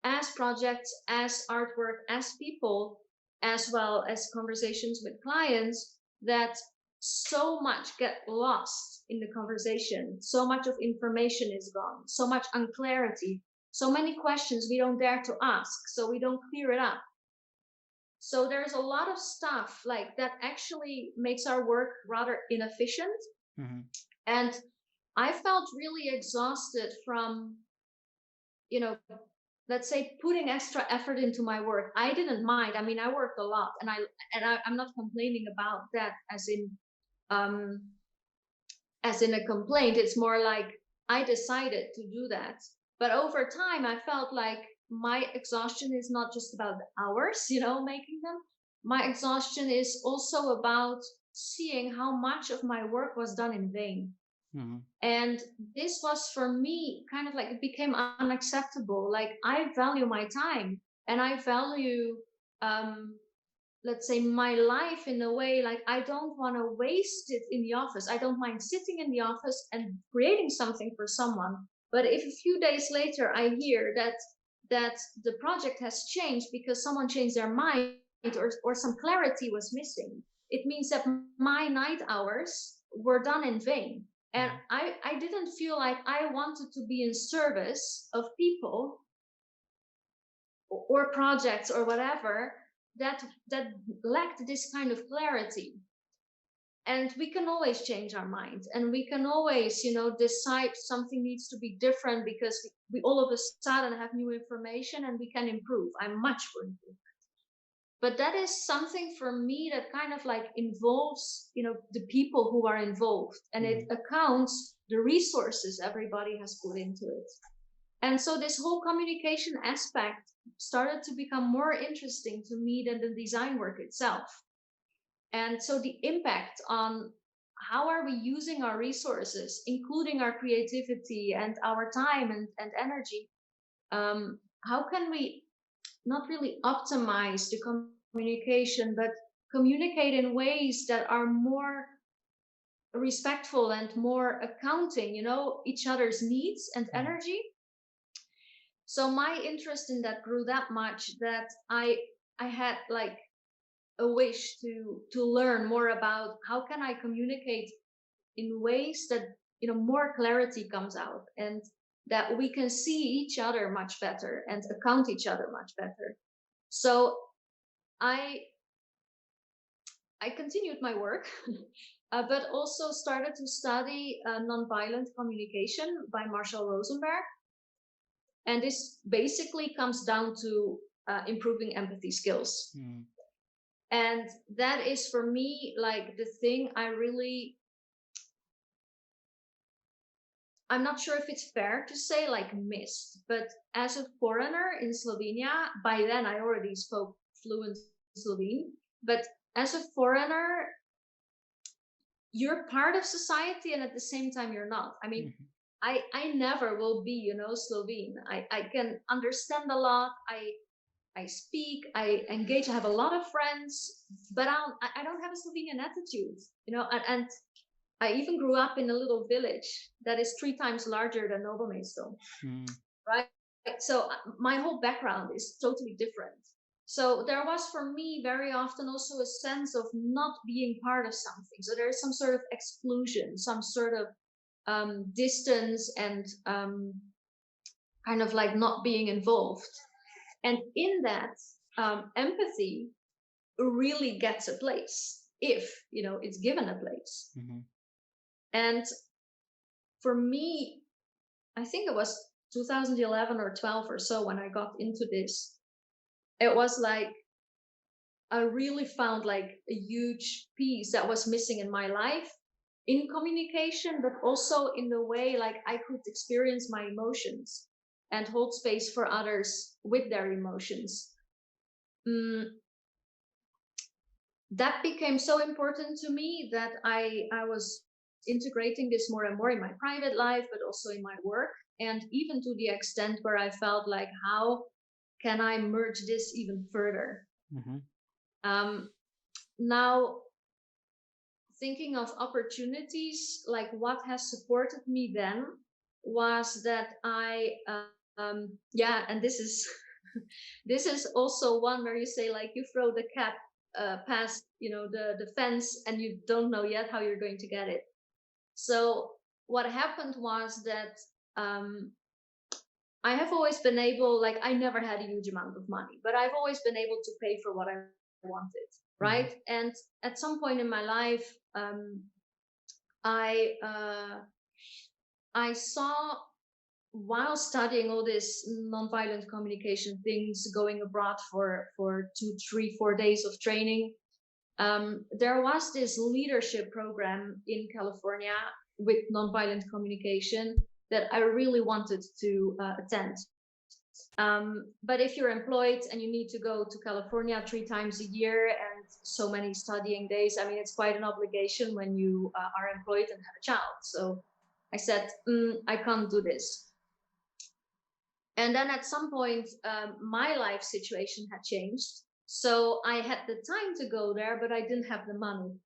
as projects, as artwork, as people, as well as conversations with clients, that so much get lost in the conversation. So much of information is gone, so much unclarity, so many questions we don't dare to ask, so we don't clear it up. So there's a lot of stuff like that actually makes our work rather inefficient. Mm-hmm. And I felt really exhausted from, let's say, putting extra effort into my work. I didn't mind. I mean, I worked a lot, and I'm not complaining about that as in a complaint. It's more like I decided to do that. But over time, I felt like my exhaustion is not just about the hours, making them. My exhaustion is also about seeing how much of my work was done in vain. Mm-hmm. And this was for me kind of like, it became unacceptable. Like, I value my time, and I value, let's say, my life in a way, like I don't want to waste it in the office. I don't mind sitting in the office and creating something for someone. But if a few days later I hear that the project has changed because someone changed their mind, or some clarity was missing, it means that my night hours were done in vain. And I didn't feel like I wanted to be in service of people or projects or whatever that lacked this kind of clarity. And we can always change our mind, and we can always, decide something needs to be different because we all of a sudden have new information and we can improve. I'm much for improvement. But that is something for me that kind of like involves, the people who are involved, and it accounts the resources everybody has put into it. And so this whole communication aspect started to become more interesting to me than the design work itself. And so the impact on how are we using our resources, including our creativity and our time and energy, how can we not really optimize the communication, but communicate in ways that are more respectful and more accounting, each other's needs and energy. So my interest in that grew that much that I had like a wish to learn more about how can I communicate in ways that, more clarity comes out, and that we can see each other much better and account each other much better. So I continued my work, but also started to study nonviolent communication by Marshall Rosenberg. And this basically comes down to improving empathy skills. And that is for me like the thing I'm not sure if it's fair to say like missed, but as a foreigner in Slovenia, by then I already spoke fluent Slovene, but as a foreigner, you're part of society and at the same time you're not. I mean, I never will be, Slovene. I can understand a lot. I speak, I engage, I have a lot of friends, but I don't have a Slovenian attitude, and I even grew up in a little village that is 3 times larger than Novo Mesto, right? So my whole background is totally different. So there was for me very often also a sense of not being part of something. So there's some sort of exclusion, some sort of distance and kind of like not being involved. And in that, empathy really gets a place if, it's given a place. And for me, I think it was 2011 or 12 or so when I got into this, it was like I really found like a huge piece that was missing in my life in communication, but also in the way like I could experience my emotions and hold space for others with their emotions. That became so important to me that I was integrating this more and more in my private life, but also in my work. And even to the extent where I felt like, how can I merge this even further? Now, thinking of opportunities, like what has supported me then was that and this is this is also one where you say like you throw the cat past the fence and you don't know yet how you're going to get it. So what happened was that I have always been able, like I never had a huge amount of money, but I've always been able to pay for what I wanted, right? And at some point in my life, I saw, while studying all this nonviolent communication things, going abroad for 2, 3, 4 days of training, there was this leadership program in California with nonviolent communication that I really wanted to attend. But if you're employed and you need to go to California 3 times a year and so many studying days, I mean, it's quite an obligation when you are employed and have a child. So I said, I can't do this. And then at some point, my life situation had changed. So I had the time to go there, but I didn't have the money.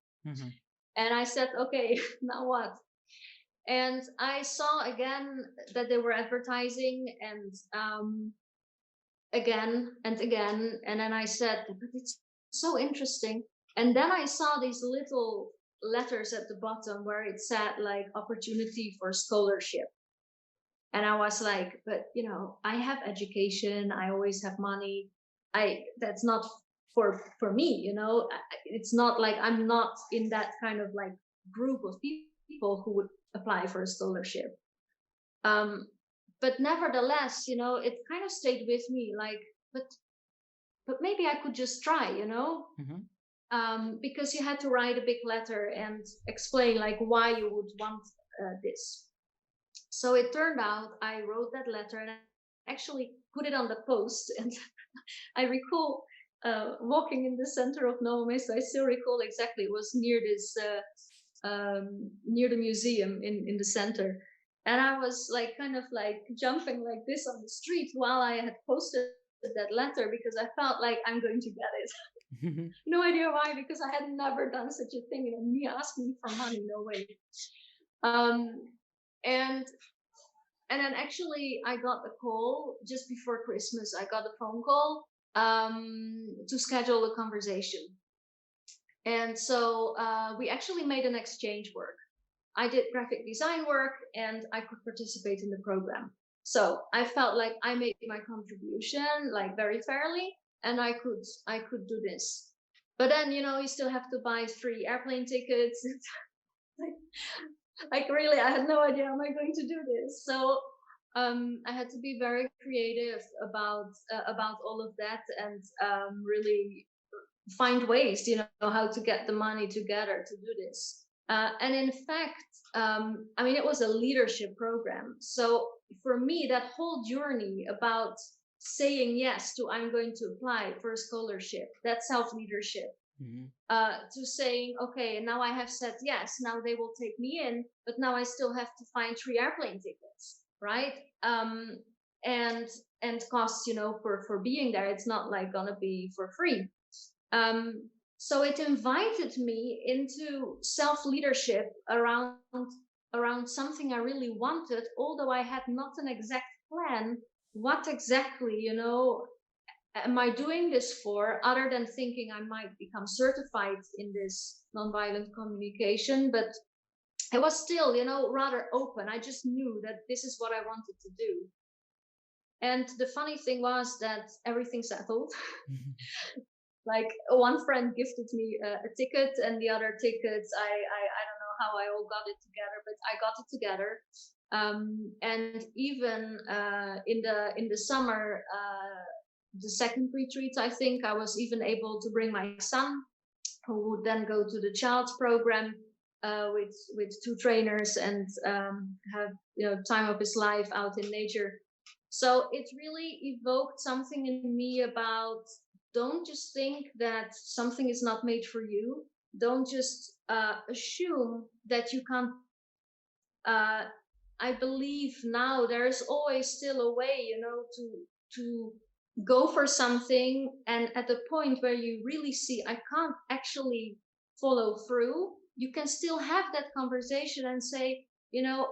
And I said, okay, now what? And I saw again that they were advertising and again and again. And then I said, but it's so interesting. And then I saw these little letters at the bottom where it said like opportunity for scholarship. And I was like, but I have education, I always have money. That's not for me, it's not like I'm not in that kind of like group of people who would apply for a scholarship. But nevertheless, it kind of stayed with me, like, but maybe I could just try, because you had to write a big letter and explain like why you would want this. So it turned out I wrote that letter and I actually put it on the post. And I recall walking in the center of Novo Mesto. I still recall exactly. It was near this near the museum in the center. And I was like kind of like jumping like this on the street while I had posted that letter because I felt like I'm going to get it. No idea why, because I had never done such a thing. Me asking for money, no way. And then actually I got a call just before Christmas. I got a phone call to schedule a conversation. And so we actually made an exchange work. I did graphic design work and I could participate in the program. So I felt like I made my contribution like very fairly. and I could do this. But then, you still have to buy 3 airplane tickets. like really, I had no idea how am I going to do this. So I had to be very creative about all of that, and really find ways, how to get the money together to do this. And in fact, I mean, it was a leadership program. So for me, that whole journey about saying yes to I'm going to apply for a scholarship, that's self-leadership. To saying, okay, now I have said yes, now they will take me in, but now I still have to find 3 airplane tickets, right? And costs, for being there. It's not like gonna be for free. So it invited me into self-leadership around something I really wanted, although I had not an exact plan. What exactly, am I doing this for, other than thinking I might become certified in this nonviolent communication? But it was still, rather open. I just knew that this is what I wanted to do. And the funny thing was that everything settled. Like one friend gifted me a ticket, and the other tickets, I don't know how I all got it together, but I got it together. And even in the summer, the second retreat, I think I was even able to bring my son, who would then go to the child's program with 2 trainers, and have time of his life out in nature. So it really evoked something in me about, don't just think that something is not made for you. Don't just assume that you can't. I believe now there is always still a way, to go for something, and at the point where you really see I can't actually follow through, you can still have that conversation and say,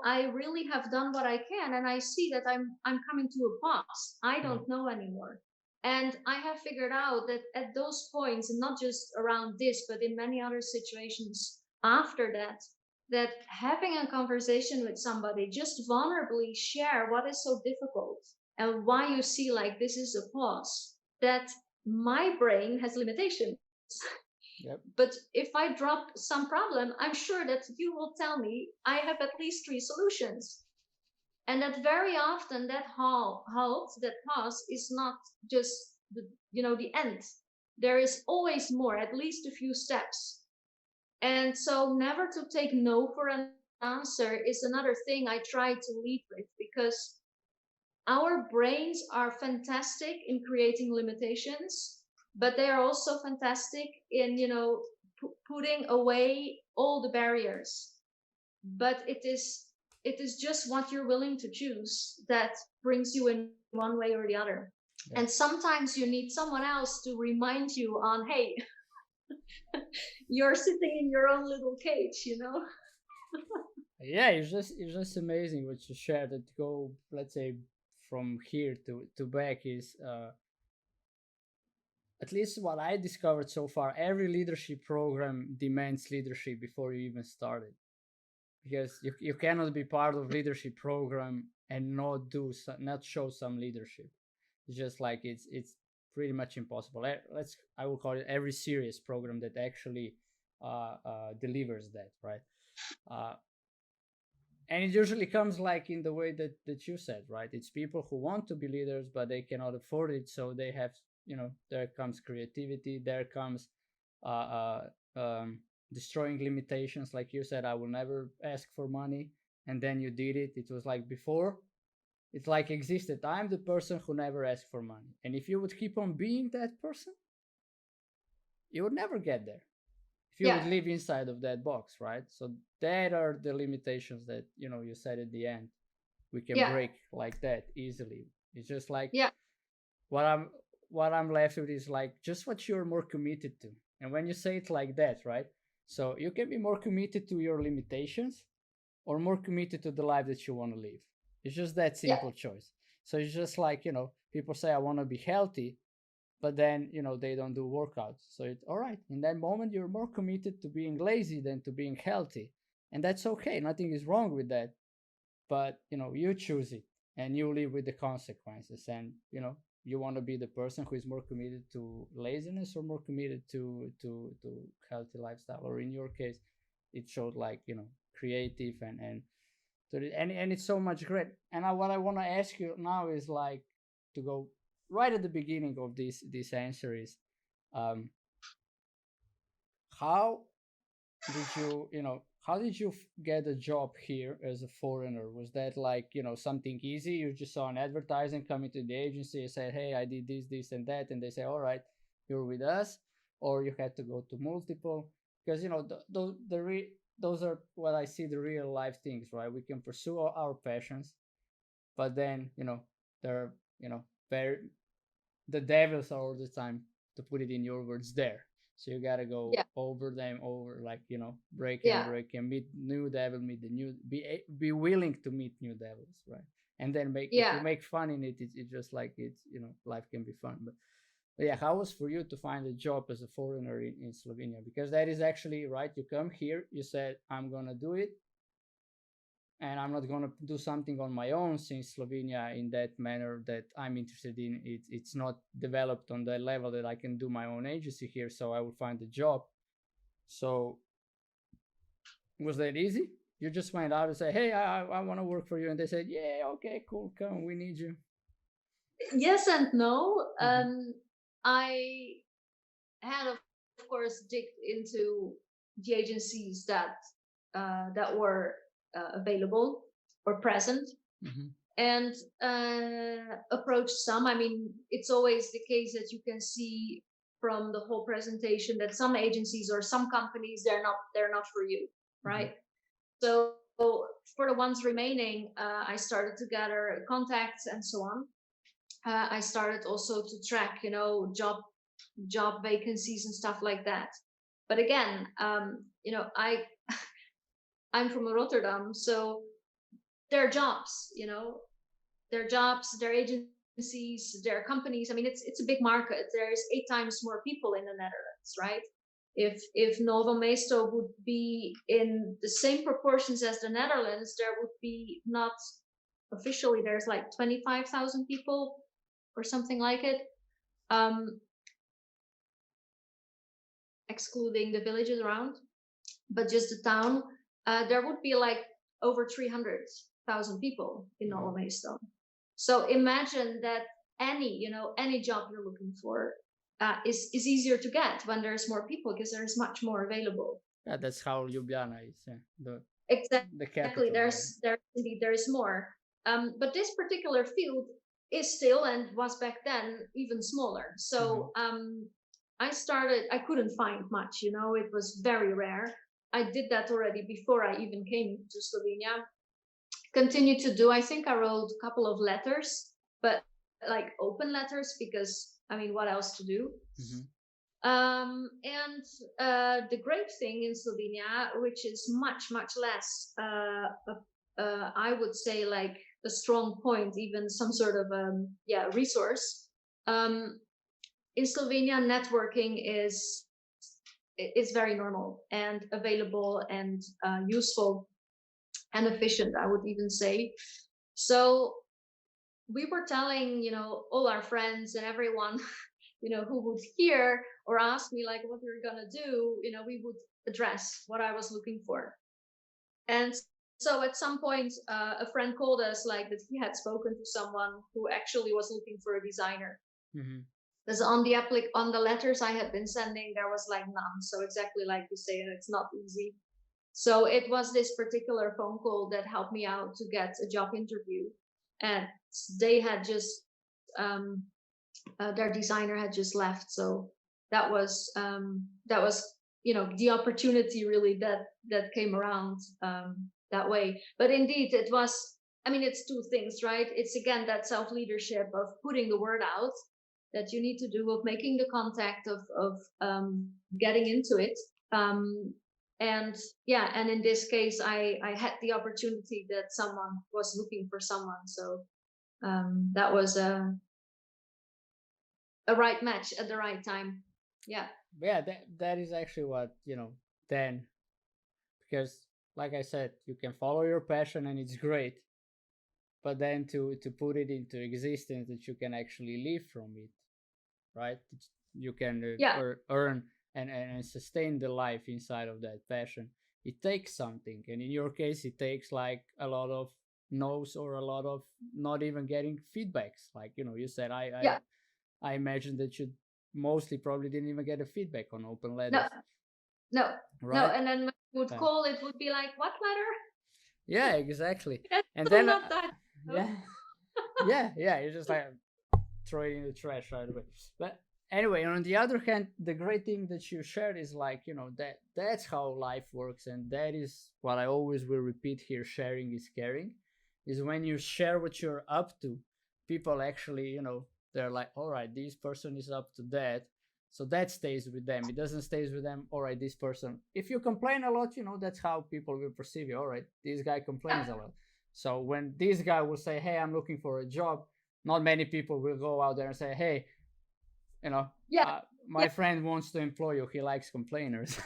I really have done what I can, and I see that I'm coming to a pause. I don't know anymore. And I have figured out that at those points, and not just around this, but in many other situations after that, that having a conversation with somebody, just vulnerably share what is so difficult and why you see like this is a pause, that my brain has limitations. Yep. But if I drop some problem, I'm sure that you will tell me I have at least 3 solutions. And that very often that halt, that pause, is not just the end. There is always more, at least a few steps. And so never to take no for an answer is another thing I try to lead with, because our brains are fantastic in creating limitations, but they are also fantastic in, putting away all the barriers. But it is just what you're willing to choose that brings you in one way or the other. Yeah. And sometimes you need someone else to remind you on, hey, you're sitting in your own little cage, Yeah, it's just amazing what you shared. That go, let's say, from here to back is at least what I discovered so far. Every leadership program demands leadership before you even start it, because you cannot be part of leadership program and not show some leadership. It's just like it's pretty much impossible. I will call it every serious program that actually delivers that, right? And it usually comes like in the way that you said, right? It's people who want to be leaders, but they cannot afford it. So they have, there comes creativity, there comes destroying limitations. Like you said, I will never ask for money. And then you did it. It was like before, it like existed. I'm the person who never asked for money. And if you would keep on being that person, you would never get there. If you would live inside of that box, right? So that are the limitations that, you said at the end. We can break like that easily. It's just like what I'm left with is like just what you're more committed to. And when you say it like that, right? So you can be more committed to your limitations or more committed to the life that you want to live. It's just that simple choice. So it's just like, people say I want to be healthy, but then, they don't do workouts. So it's all right. In that moment, you're more committed to being lazy than to being healthy. And that's okay. Nothing is wrong with that. But, you choose it and you live with the consequences, and, you want to be the person who is more committed to laziness or more committed to healthy lifestyle, or in your case it showed like, creative and and it's so much great. And what I want to ask you now is like to go right at the beginning of this answer is, um how did you, how did you get a job here as a foreigner? Was that like, something easy? You just saw an advertising coming to the agency and said, hey, I did this and that, and they say, all right, you're with us? Or you had to go to multiple? Because those are what I see, the real life things, right? We can pursue our passions, but then, they're, very, the devils are all the time, to put it in your words, there. So you gotta go Yeah. over them, over, like, break and Yeah. break and meet new devil, meet the new, be willing to meet new devils, right? And then if you make fun in it, it's just like, it's, life can be fun. But yeah, how was for you to find a job as a foreigner in Slovenia? Because that is actually right. You come here, you said, I'm gonna do it, and I'm not going to do something on my own, since Slovenia, in that manner that I'm interested in, it's not developed on the level that I can do my own agency here. So I will find a job. So was that easy? You just went out and say, hey, I want to work for you, and they said, yeah, okay, cool, come, we need you. Yes and no. I had, of course, digged into the agencies that were available or present, and approached some. I mean, it's always the case that you can see from the whole presentation that some agencies or some companies, they're not for you, right? So for the ones remaining, I started to gather contacts and so on. I started also to track, job vacancies and stuff like that. But again, I'm from Rotterdam, so their jobs, their agencies, their companies. I mean, it's a big market. There's 8 times more people in the Netherlands, right? If Novo Mesto would be in the same proportions as the Netherlands, there would be, not officially, there's like 25,000 people or something like it, excluding the villages around, but just the town, there would be like over 300,000 people in Novo Mesto. So imagine that any job you're looking for is easier to get when there's more people, because there's much more available. Yeah, that's how Ljubljana is. Exactly. The capital. There is more. But this particular field is still, and was back then, even smaller. So I couldn't find much, it was very rare. I did that already before I even came to Slovenia. Continued to do, I think I wrote a couple of letters, but like open letters, because I mean, what else to do? And the great thing in Slovenia, which is much, much less, I would say, like a strong point, even some sort of resource. In Slovenia, networking is very normal and available and useful and efficient, I would even say. So we were telling, all our friends and everyone, who would hear or ask me like what we were gonna do, we would address what I was looking for. And so at some point, a friend called us like that he had spoken to someone who actually was looking for a designer. Because on the letters I had been sending, there was like none. So exactly like you say, it's not easy. So it was this particular phone call that helped me out to get a job interview. And they had just, their designer had just left. So that was, the opportunity really that came around that way. But indeed, it was, I mean, it's two things, right? It's again that self-leadership of putting the word out that you need to do, of making the contact, of getting into it. And in this case, I had the opportunity that someone was looking for someone. So that was a right match at the right time. Yeah. That is actually what, then, because like I said, you can follow your passion and it's great. but then to put it into existence that you can actually live from it, right? You can Yeah. earn and sustain the life inside of that passion. It takes something, and in your case it takes like a lot of no's or a lot of not even getting feedbacks. Like, you said, Yeah. I imagine that you mostly probably didn't even get a feedback on open No. letters, No. No. right? And then when you would Yeah, call, it would be like, what letter? yeah, exactly. That's And still then not that. yeah, yeah, it's just like throw it in the trash right away. But anyway, on the other hand, the great thing that you shared is like, that's how life works, and that is what I always will repeat here: sharing is caring. Is when you share what you're up to, people actually, they're like, all right, this person is up to that. So that stays with them. It doesn't stays with them. All right, this person. If you complain a lot, that's how people will perceive you. All right, this guy complains a lot. So when this guy will say, "Hey, I'm looking for a job," not many people will go out there and say, "Hey, Yeah. my friend wants to employ you. He likes complainers."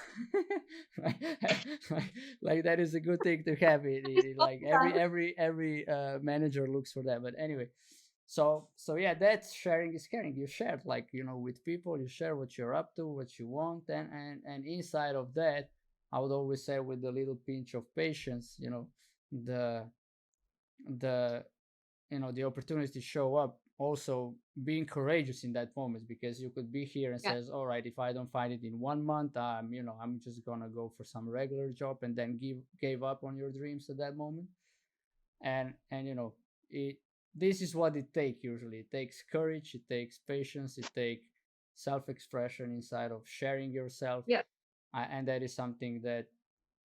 like, like that is a good thing to have. Like every manager looks for that. But anyway, so yeah, that's sharing is caring. You share, like, with people. You share what you're up to, what you want, and inside of that, I would always say, with a little pinch of patience, the the the opportunity show up, also being courageous in that moment, because you could be here and Yeah. says, all right, if I don't find it in 1 month, I'm just gonna go for some regular job, and then gave up on your dreams at that moment. And it this is what it takes. Usually it takes courage, it takes patience, it takes self-expression inside of sharing yourself. Yeah. And that is something that,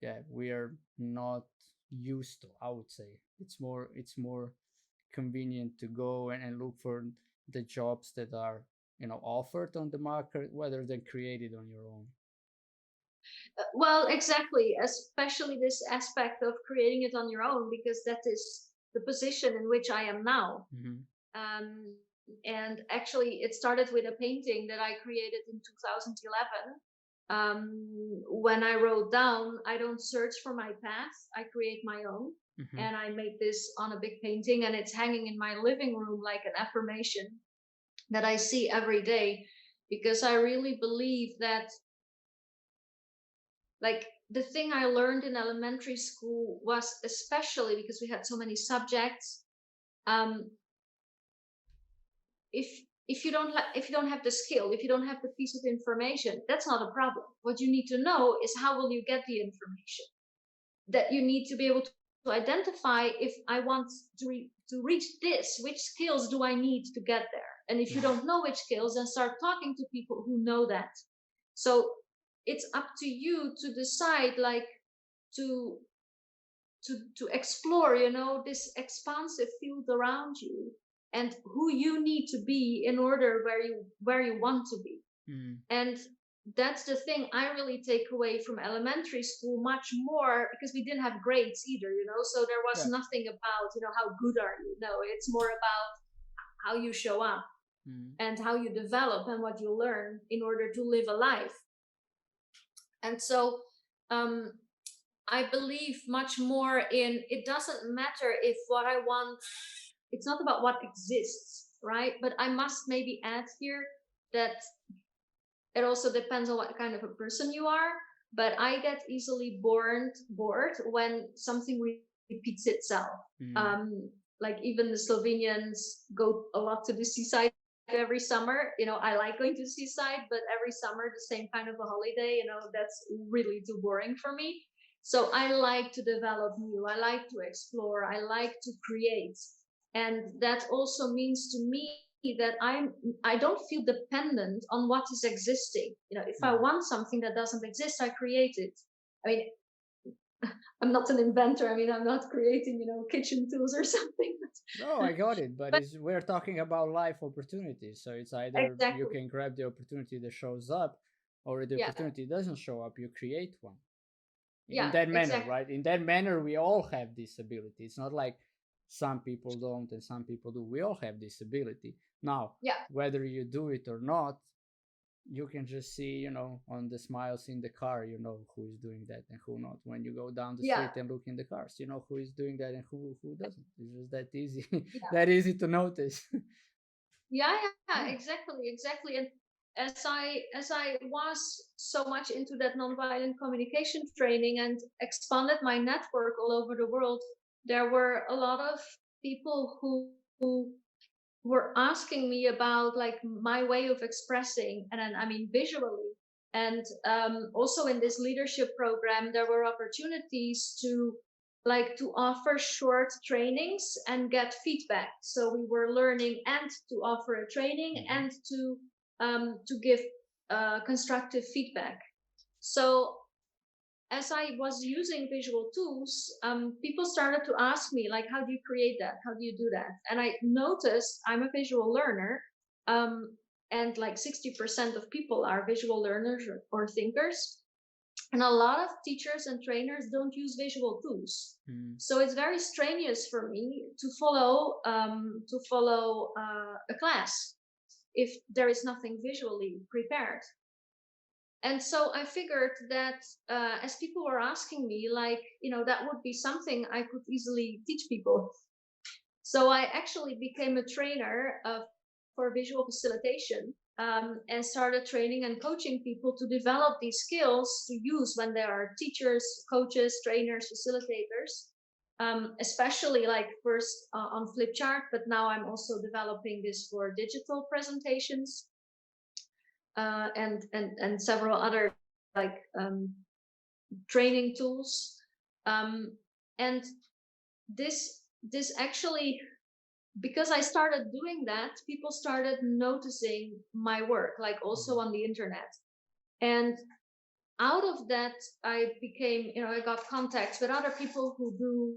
yeah, we are not used to, I would say. It's more convenient to go and look for the jobs that are, offered on the market, rather than created on your own. Well, exactly. Especially this aspect of creating it on your own, because that is the position in which I am now. Mm-hmm. Um, and actually, it started with a painting that I created in 2011. When I wrote down, I don't search for my path, I create my own. Mm-hmm. And I made this on a big painting, and it's hanging in my living room like an affirmation that I see every day, because I really believe that, like, the thing I learned in elementary school was, especially because we had so many subjects, um, if if you don't have the skill, if you don't have the piece of information, that's not a problem. What you need to know is how will you get the information. That you need to be able to identify, if I want to reach this, which skills do I need to get there? And if you don't know which skills, then start talking to people who know that. So it's up to you to decide, like, to to explore, this expansive field around you, and who you need to be in order where you want to be. Mm. And that's the thing I really take away from elementary school, much more, because we didn't have grades either, so there was Yeah. nothing about, how good are you. No, it's more about how you show up, and how you develop, and what you learn in order to live a life. And so um, I believe much more in, it doesn't matter if what I want, it's not about what exists, right? But I must maybe add here that it also depends on what kind of a person you are. But I get easily bored when something repeats itself. Like, even the Slovenians go a lot to the seaside every summer. I like going to the seaside, but every summer the same kind of a holiday, that's really too boring for me. So I like to develop new, I like to explore, I like to create. And that also means to me that I don't feel dependent on what is existing. If I want something that doesn't exist, I create it. I mean, I'm not an inventor. I mean, I'm not creating, kitchen tools or something. No, I got it, but we're talking about life opportunities. So it's either Exactly. you can grab the opportunity that shows up, or the opportunity doesn't show up, you create one. In that manner, exactly. right? In that manner, we all have this ability. It's not like some people don't and some people do. We all have this ability. Now, whether you do it or not, you can just see, on the smiles in the car, who is doing that and who not. When you go down the Yeah, street and look in the cars, you know who is doing that and who doesn't. It's just that easy, yeah, that easy to notice. yeah, yeah, Yeah. exactly. And as I was so much into that nonviolent communication training and expanded my network all over the world, there were a lot of people who were asking me about like my way of expressing, and then, I mean, visually. And also in this leadership program, there were opportunities to like to offer short trainings and get feedback. So we were learning and to offer a training and to give constructive feedback. So as I was using visual tools, people started to ask me, like, how do you create that? How do you do that? And I noticed I'm a visual learner, and like 60% of people are visual learners or thinkers. And a lot of teachers and trainers don't use visual tools. So it's very strenuous for me to follow a class if there is nothing visually prepared. And so I figured that as people were asking me, like, that would be something I could easily teach people. So I actually became a trainer for visual facilitation, and started training and coaching people to develop these skills to use when they are teachers, coaches, trainers, facilitators. Especially like first on Flipchart, but now I'm also developing this for digital presentations, and several other like training tools. And this actually, because I started doing that, people started noticing my work, like also on the internet. And out of that, I became, I got contacts with other people who do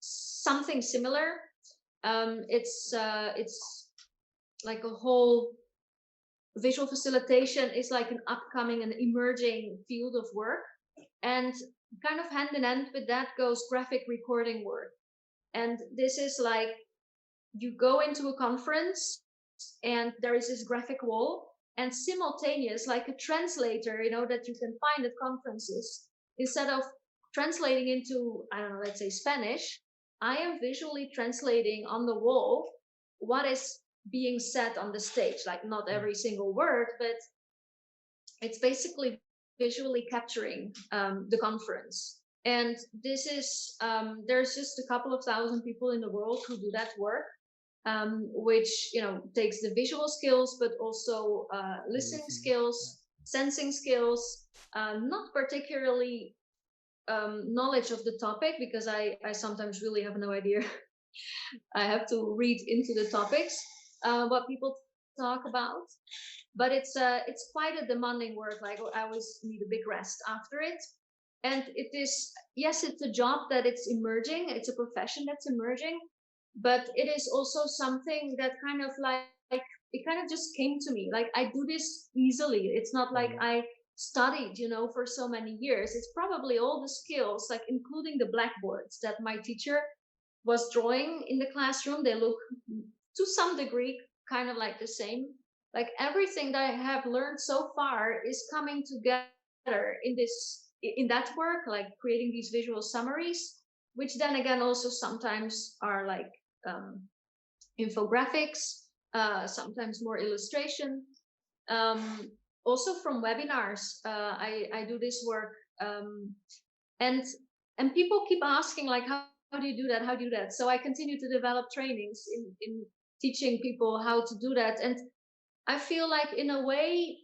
something similar. It's like a whole visual facilitation is like an upcoming and emerging field of work. And kind of hand in hand with that goes graphic recording work. And this is like you go into a conference and there is this graphic wall, and simultaneous, like a translator, that you can find at conferences, instead of translating into, I don't know, let's say Spanish, I am visually translating on the wall what is being said on the stage. Like not every single word, but it's basically visually capturing the conference. And this is there's just a couple of thousand people in the world who do that work, which takes the visual skills, but also listening skills, sensing skills, not particularly knowledge of the topic, because I sometimes really have no idea. I have to read into the topics, what people talk about. But it's quite a demanding work. Like I always need a big rest after it. And it is, yes, it's a job that it's emerging. It's a profession that's emerging, but it is also something that kind of like it kind of just came to me. Like I do this easily. It's not like I studied, for so many years. It's probably all the skills, like including the blackboards that my teacher was drawing in the classroom. They look to some degree kind of like the same. Like everything that I have learned so far is coming together in that work, like creating these visual summaries, which then again also sometimes are like infographics, sometimes more illustration. Um, Also from webinars, I do this work, and people keep asking like, how do you do that? How do you do that? So I continue to develop trainings in teaching people how to do that. And I feel like in a way,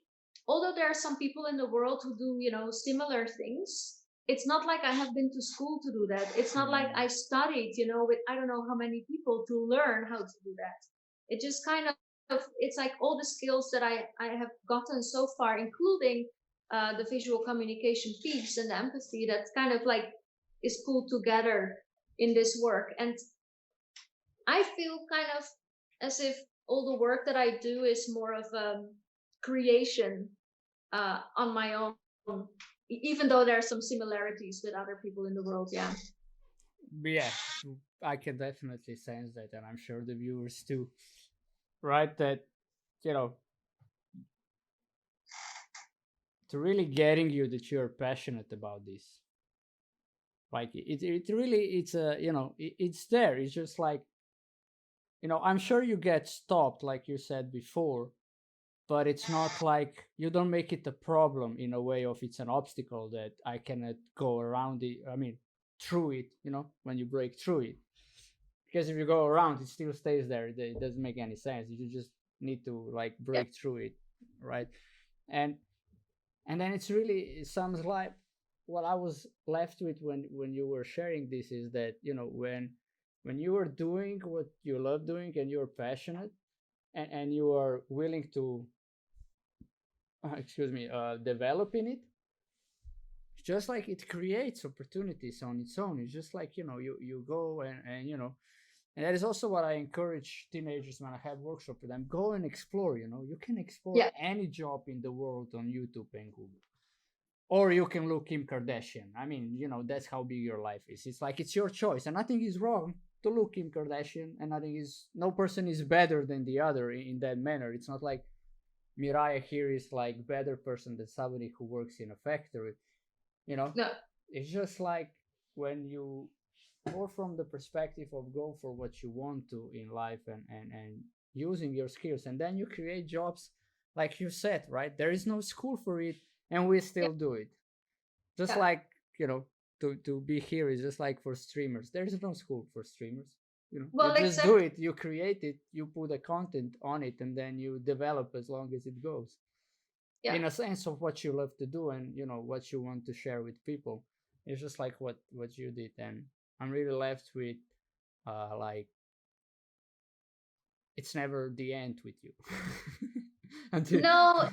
although there are some people in the world who do, similar things, it's not like I have been to school to do that. It's not like I studied, with I don't know how many people to learn how to do that. It just kind of, it's like all the skills that I have gotten so far, including the visual communication piece and the empathy, that kind of like is pulled together in this work. And I feel kind of as if all the work that I do is more of a creation on my own, even though there are some similarities with other people in the world. Yeah. Yeah, I can definitely sense that, and I'm sure the viewers too. Right? That, you know, to really getting you that you're passionate about this. Like it really, it's a, it's there. It's just like, I'm sure you get stopped, like you said before, but it's not like you don't make it a problem in a way of it's an obstacle that I cannot go around it. I mean, through it, when you break through it. Because if you go around, it still stays there. It doesn't make any sense. You just need to like Yeah. break through it, right? And then it sounds like what I was left with when you were sharing this is that when you are doing what you love doing and you're passionate and you are willing to excuse me, developing it, it's just like it creates opportunities on its own. It's just like, you go and that is also what I encourage teenagers when I have workshop with them. Go and explore, you can explore Yeah. any job in the world on YouTube and Google. Or you can look Kim Kardashian. I mean, that's how big your life is. It's like it's your choice, and nothing is wrong to look Kim Kardashian, and no person is better than the other in that manner. It's not like Mireille here is like better person than somebody who works in a factory. No. It's just like when you more from the perspective of go for what you want to in life and using your skills, and then you create jobs like you said, right? There is no school for it, and we still do it. Just like, to be here is just like for streamers. There is no school for streamers. Well, you just do it, you create it, you put the content on it, and then you develop as long as it goes. Yeah. In a sense of what you love to do and what you want to share with people. It's just like what you did, and I'm really left with like it's never the end with you. Until No,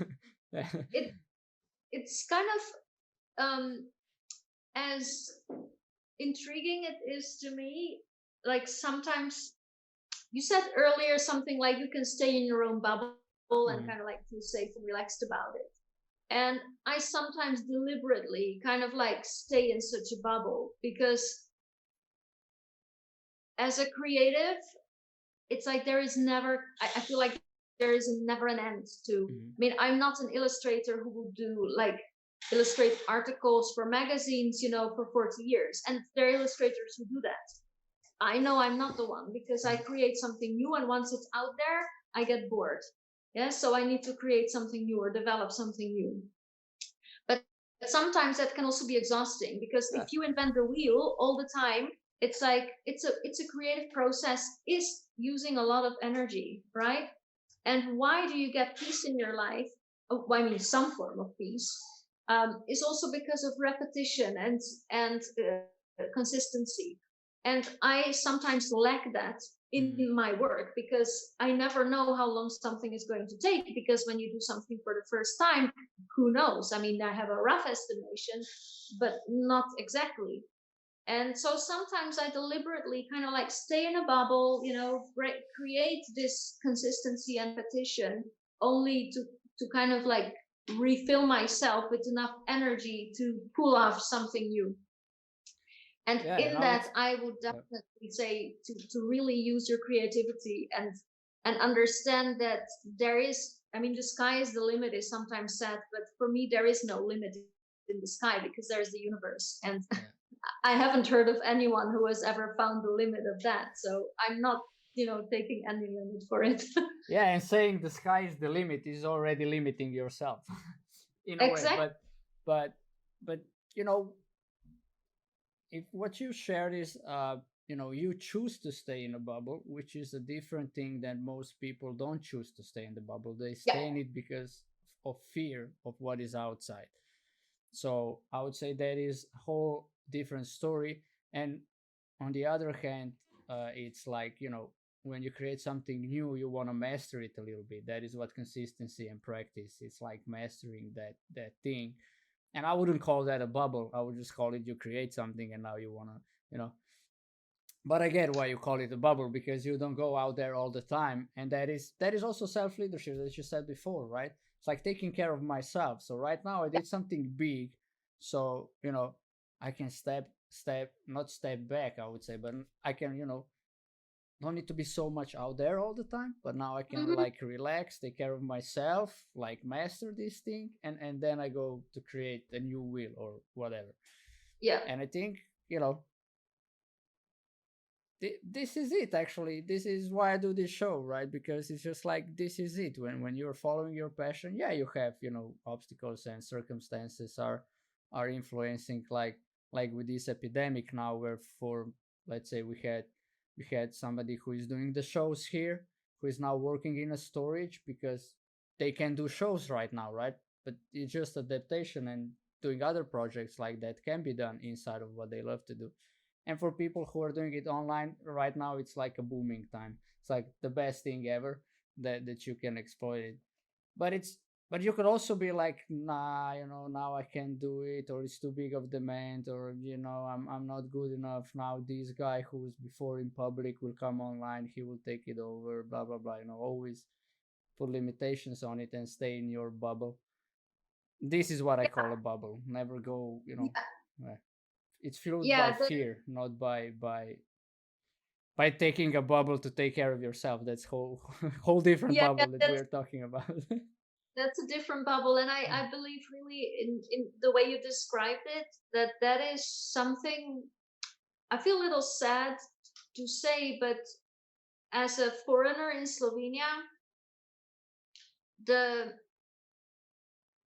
it's kind of as intriguing it is to me. Like sometimes you said earlier something like you can stay in your own bubble and kind of like feel safe and relaxed about it. And I sometimes deliberately kind of like stay in such a bubble because as a creative, it's like there is never, I feel like there is never an end to. I mean, I'm not an illustrator who will do like illustrate articles for magazines, for 40 years. And there are illustrators who do that. I know I'm not the one because I create something new, and once it's out there, I get bored. Yeah, so I need to create something new or develop something new. But sometimes that can also be exhausting because if you invent the wheel all the time, it's like it's a creative process is using a lot of energy, right? And why do you get peace in your life? I mean, some form of peace is also because of repetition and consistency. And I sometimes lack that in my work because I never know how long something is going to take, because when you do something for the first time, who knows? I mean, I have a rough estimation, but not exactly. And so sometimes I deliberately kind of like stay in a bubble, create this consistency and repetition only to kind of like refill myself with enough energy to pull off something new. And that, I would definitely say to really use your creativity and understand that there is, I mean, the sky is the limit is sometimes said, but for me, there is no limit in the sky because there's the universe. And I haven't heard of anyone who has ever found the limit of that. So I'm not, taking any limit for it. Yeah, and saying the sky is the limit is already limiting yourself in a way. But if what you shared is you choose to stay in a bubble, which is a different thing than most people don't choose to stay in the bubble. They stay in it because of fear of what is outside. So I would say that is a whole different story. And on the other hand, it's like, when you create something new, you want to master it a little bit. That is what consistency and practice, it's like mastering that thing. And I wouldn't call that a bubble. I would just call it you create something and now you want to, but I get why you call it a bubble, because you don't go out there all the time. And that is also self-leadership, as you said before, right? It's like taking care of myself. So right now I did something big, so I can not step back, I would say, but I can don't need to be so much out there all the time, but now I can Hmm. like relax, take care of myself, like master this thing, and then I go to create a new wheel or whatever. Yeah. And I think, you know, this is it. Actually, this is why I do this show, right? Because it's just like this is it. When you're following your passion, yeah, you have, you know, obstacles and circumstances are influencing, like with this epidemic now, where for, let's say, we had somebody who is doing the shows here, who is now working in a storage because they can do shows right now, right? But it's just adaptation, and doing other projects like that can be done inside of what they love to do. And for people who are doing it online right now, it's like a booming time. It's like the best thing ever that you can exploit it. But it's but you could also be like, nah, you know, now I can't do it, or it's too big of demand, or you know, I'm not good enough now. This guy who was before in public will come online, he will take it over, blah blah blah. You know, always put limitations on it and stay in your bubble. This is what I call a bubble. Never go, you know. uh, It's fueled by Yeah. fear, not by taking a bubble to take care of yourself. That's whole whole different Yeah, bubble that we're talking about. that's a different bubble, and I believe really in the way you described it, that is something I feel a little sad to say, but as a foreigner in Slovenia, the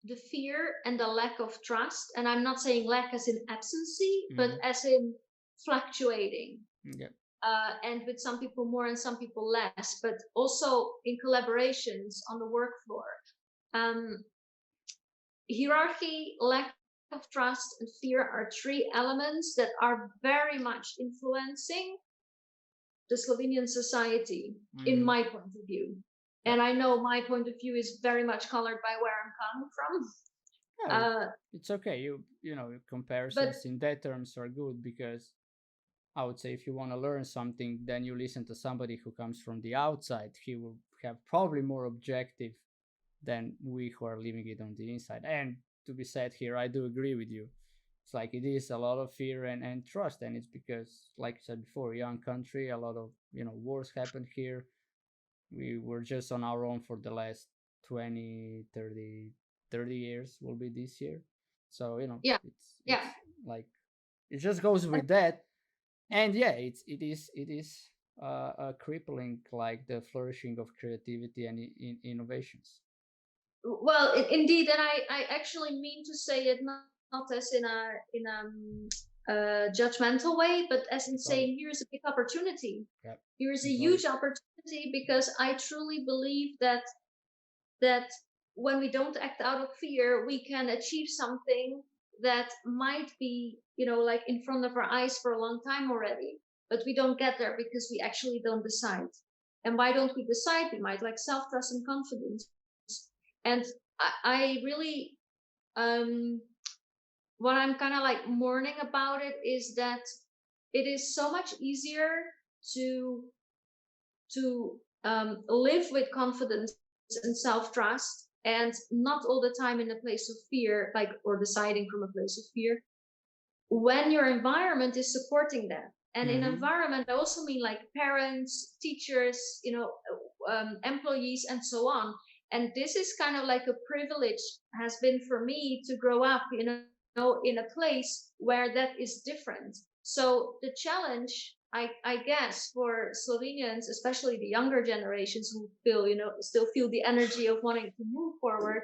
the fear and the lack of trust, and I'm not saying lack as in absency, but as in fluctuating, Yeah. and with some people more and some people less, but also in collaborations on the work floor. Um, Hierarchy, lack of trust, and fear are three elements that are very much influencing the Slovenian society, in my point of view. Yeah. And I know my point of view is very much colored by where I'm coming from. Yeah, it's okay. You know, But comparisons in that terms are good, because I would say if you want to learn something, then you listen to somebody who comes from the outside. He will have probably more objective than we who are living it on the inside. And to be said here, I do agree with you. It's like it is a lot of fear and trust, and it's because, like I said before, young country, a lot of, you know, wars happened here. We were just on our own for the last 20, 30 years, will be this year. So, you know, yeah, yeah. it's like it just goes with that. And yeah, it is crippling, like the flourishing of creativity and innovations. Well, indeed, and I actually mean to say it not as in a judgmental way, but as in saying here's a big opportunity. Yeah. Here's a huge opportunity, because I truly believe that when we don't act out of fear, we can achieve something that might be, like in front of our eyes for a long time already, but we don't get there because we actually don't decide. And why don't we decide? We might lack self-trust and confidence. And I really, what I'm kind of like mourning about it is that it is so much easier to live with confidence and self-trust, and not all the time in a place of fear, like, or deciding from a place of fear, when your environment is supporting that. And in environment, I also mean like parents, teachers, employees, and so on. And this is kind of like a privilege has been for me to grow up, in a place where that is different. So the challenge, I guess, for Slovenians, especially the younger generations who feel, still feel the energy of wanting to move forward,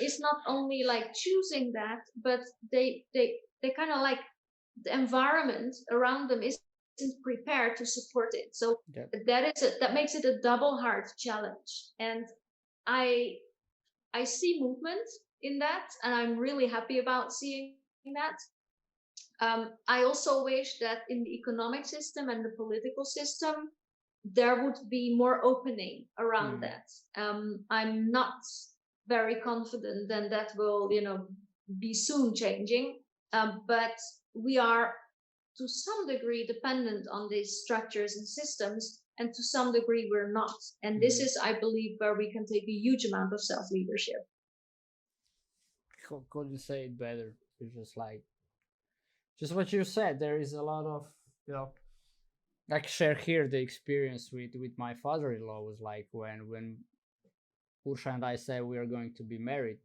is not only like choosing that, but they kind of like the environment around them isn't prepared to support it. So that makes it a double hard challenge. And I see movement in that, and I'm really happy about seeing that. I also wish that in the economic system and the political system, there would be more opening around that. I'm not very confident that that will, be soon changing. But we are to some degree dependent on these structures and systems, and to some degree we're not. And this is, I believe, where we can take a huge amount of self-leadership. Couldn't say it better. It's just like just what you said. There is a lot of, you know, like share here the experience with my father-in-law was like when Ursha and I said we are going to be married,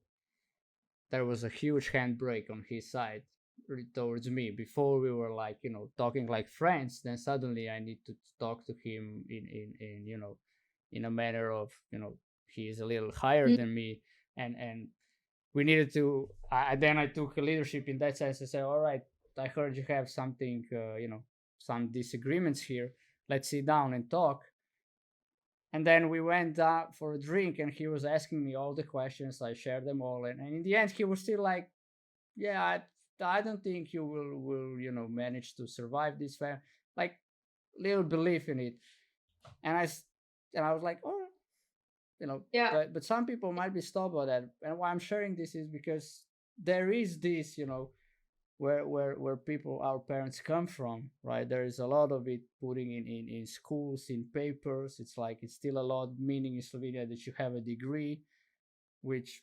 there was a huge handbrake on his side towards me. Before we were like, talking like friends, then suddenly I need to talk to him in in a manner of, he is a little higher Mm. than me, and we needed to. Then I took leadership in that sense and said, all right, I heard you have something, some disagreements here. Let's sit down and talk. And then we went out for a drink, and he was asking me all the questions. I shared them all, and in the end, he was still like, "Yeah, I don't think you will manage to survive this." Like, little belief in it, and I was like, "Oh, Yeah, but some people might be stopped by that." And why I'm sharing this is because there is this, where people, our parents, come from, right? There is a lot of it putting in schools, in papers. It's like it's still a lot meaning in Slovenia that you have a degree, which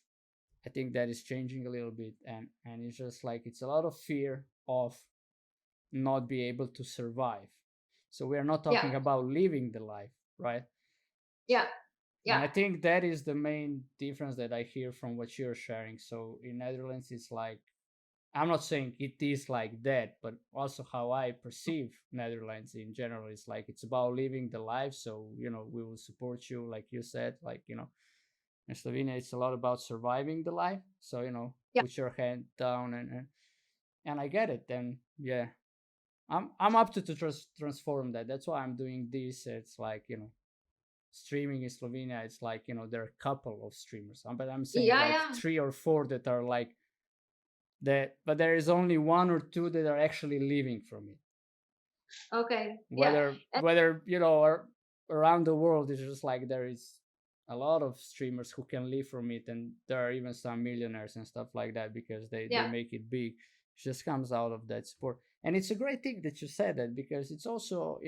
I think that is changing a little bit, and it's just like it's a lot of fear of not be able to survive. So we are not yeah, talking about living the life, right? yeah, And yeah, I think that is the main difference that I hear from what you're sharing. So in Netherlands, it's like, I'm not saying it is like that, but also how I perceive Netherlands in general is like it's about living the life. So we will support you, like you said, like in Slovenia, it's a lot about surviving the life. So yeah, put your hand down, and I get it. And yeah, I'm up to transform that. That's why I'm doing this. It's like streaming in Slovenia. It's like there are a couple of streamers, but I'm saying yeah, like yeah. 3 or 4 that are like that, but there is only 1 or 2 that are actually living from it. Okay, yeah, Whether around the world, it's just like there is a lot of streamers who can live from it, and there are even some millionaires and stuff like that because they yeah, make it big. It just comes out of that sport, and it's a great thing that you said that, because it's also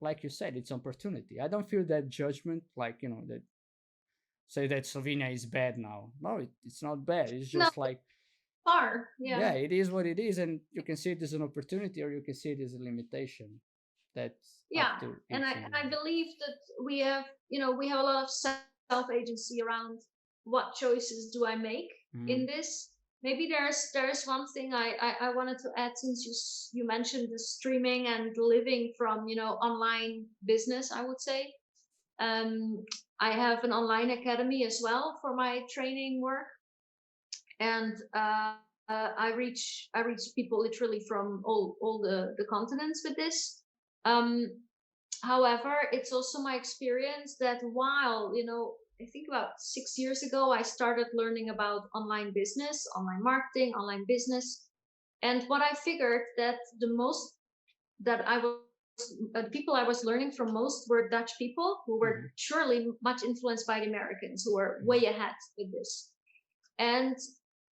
like you said, it's opportunity. I don't feel that judgment, like that say that Slovenia is bad now. No, it's not bad. It's no, just like, far, yeah, yeah, it is what it is, and you can see it as an opportunity, or you can see it as a limitation. That's yeah. up to And each I individual. believe that we have a lot of self agency around what choices do I make Mm-hmm. in this. Maybe there's one thing I wanted to add, since you mentioned the streaming and living from online business. I would say I have an online academy as well for my training work, and I reach people literally from all the continents with this. Um, However, it's also my experience that while I think about 6 years ago, I started learning about online business, online marketing, online business, and what I figured that the most that I was the people I was learning from most were Dutch people who were Mm-hmm. surely much influenced by the Americans, who were Mm-hmm. way ahead with this. And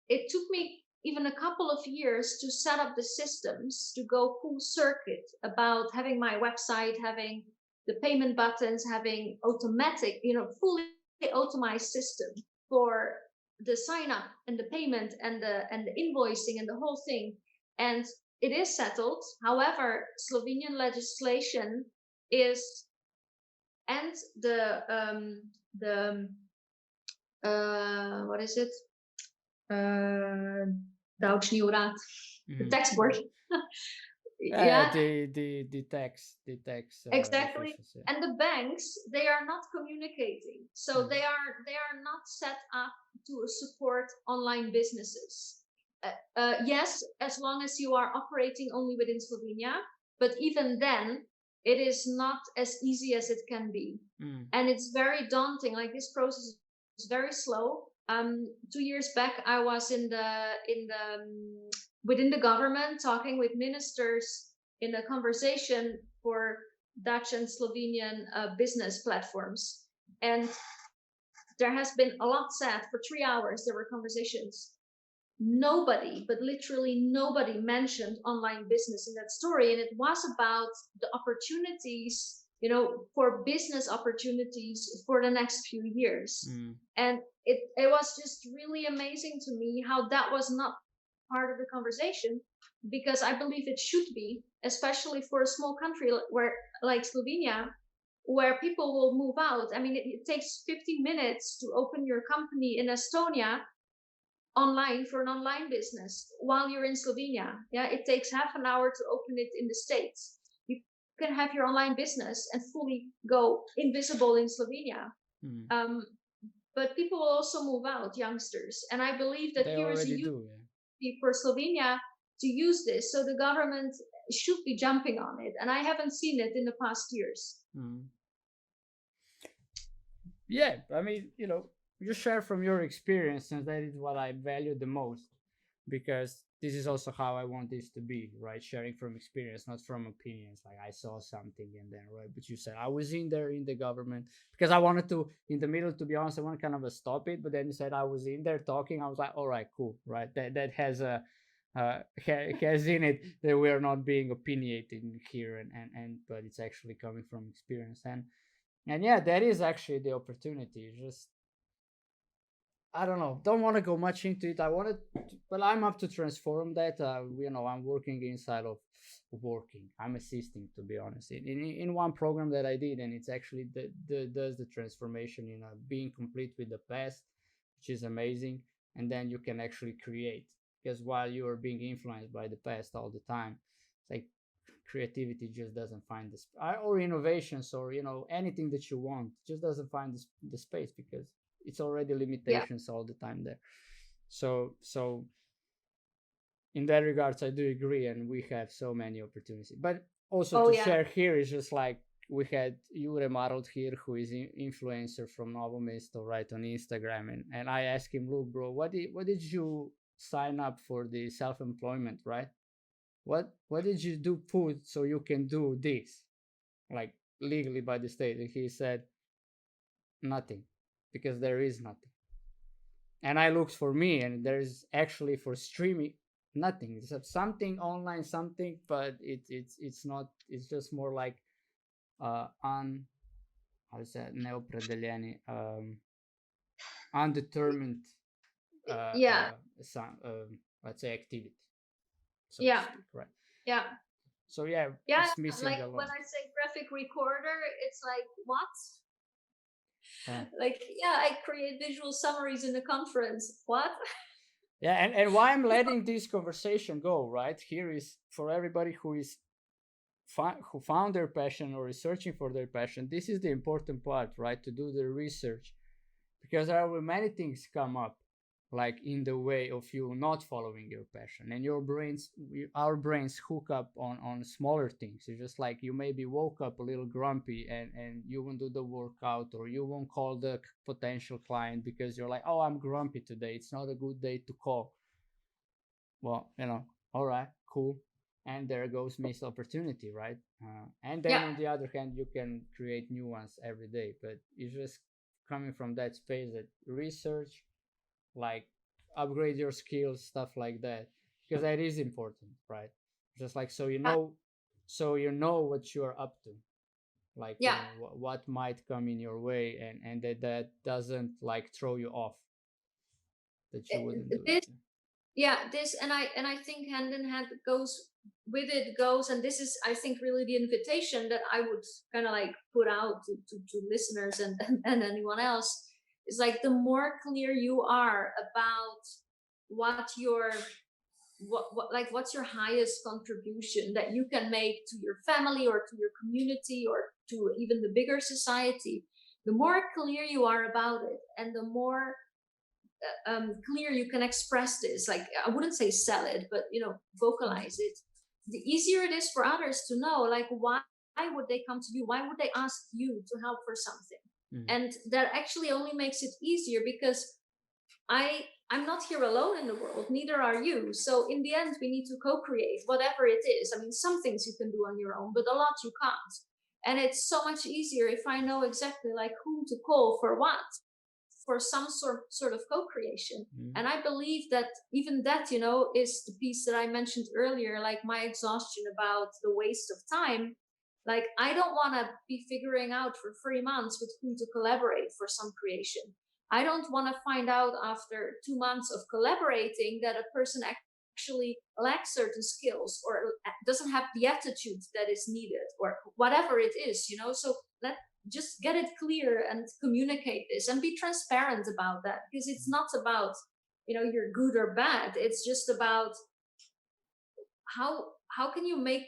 it took me even a couple of years to set up the systems to go full circuit about having my website, having the payment buttons, having automatic, fully automized system for the sign up and the payment and the invoicing and the whole thing. And it is settled. However, Slovenian legislation is, and the what is it? uh, Daučný úrad, the Mm-hmm. tax board. Yeah, Yeah, the tax exactly. officials. Yeah. And the banks, they are not communicating, so Mm-hmm. they are not set up to support online businesses. Yes, as long as you are operating only within Slovenia, but even then, it is not as easy as it can be, Mm-hmm. and it's very daunting. Like, this process is very slow. 2 years back, I was within the government talking with ministers in a conversation for Dutch and Slovenian business platforms, and there has been a lot said for 3 hours. There were conversations. Nobody, but literally nobody, mentioned online business in that story, and it was about the opportunities, for business opportunities for the next few years. Mm-hmm. And it was just really amazing to me how that was not part of the conversation, because I believe it should be, especially for a small country where like Slovenia, where people will move out. I mean, it takes 15 minutes to open your company in Estonia online for an online business while you're in Slovenia. Yeah, it takes half an hour to open it in the States. You can have your online business and fully go invisible in Slovenia. But people will also move out, youngsters. And I believe that here is a opportunity for Slovenia to use this. So the government should be jumping on it. And I haven't seen it in the past years. Yeah, I mean, you share from your experience, and that is what I value the most, because this is also how I want this to be, right? Sharing from experience, not from opinions. Like I saw something and then, right? But you said I was in there in the government because I wanted to, in the middle, to be honest, I want to kind of stop it. But then you said I was in there talking. I was like, all right, cool, right? That has a has in it that we are not being opinionated here, and but it's actually coming from experience, and yeah, that is actually the opportunity. Just I don't know. Don't want to go much into it. But I'm up to transform that. I'm working inside of working. I'm assisting, to be honest, in one program that I did, and it's actually does the transformation. Being complete with the past, which is amazing, and then you can actually create. Because while you are being influenced by the past all the time, it's like creativity just doesn't find this, or innovations, or anything that you want, just doesn't find the space because it's already limitations all the time there. So in that regards, I do agree, and we have so many opportunities. But also share here is just like we had Jure Marold here, who is an influencer from Novo Mesto, right, on Instagram, and I asked him, look, bro, what did you sign up for the self-employment, right? What did you do put so you can do this, like legally by the state? And he said nothing, because there is nothing. And I looked for me, and there's actually for streaming nothing. It's something online, something, but it's not. It's just more like undetermined let's say activity. So to speak, right? Yeah. So yeah, it's missing like a lot. When I say graphic recorder, it's like what? I create visual summaries in the conference. What? Yeah, and why I'm letting this conversation go, right? Here is for everybody who found their passion or is searching for their passion. This is the important part, right? To do the research, because there are many things come up, like in the way of you not following your passion, and our brains hook up on smaller things. It's just like you maybe woke up a little grumpy and you won't do the workout, or you won't call the potential client because you're like, oh, I'm grumpy today, it's not a good day to call. Well, all right, cool. And there goes missed opportunity, right? And then on the other hand, you can create new ones every day, but it's just coming from that space that research, like upgrade your skills, stuff like that, because that is important, right? Just like so you know what you're up to, like what might come in your way, and that doesn't like throw you off, that you wouldn't do it. This and I think hand in hand goes, and this is, I think, really the invitation that I would kind of like put out to listeners and anyone else. Is like the more clear you are about what's your highest contribution that you can make to your family or to your community or to even the bigger society, the more clear you are about it, and the more clear you can express this. Like, I wouldn't say sell it, but vocalize it. The easier it is for others to know, like, why would they come to you? Why would they ask you to help for something? And that actually only makes it easier, because I'm not here alone in the world, neither are you. So in the end, we need to co-create whatever it is. I mean, some things you can do on your own, but a lot you can't. And it's so much easier if I know exactly like whom to call for what, for some sort of co-creation. And I believe that even that, is the piece that I mentioned earlier, like my exhaustion about the waste of time. Like, I don't want to be figuring out for 3 months with whom to collaborate for some creation. I don't want to find out after 2 months of collaborating that a person actually lacks certain skills or doesn't have the attitude that is needed or whatever it is, so let just get it clear and communicate this and be transparent about that, because it's not about you're good or bad. It's just about how can you make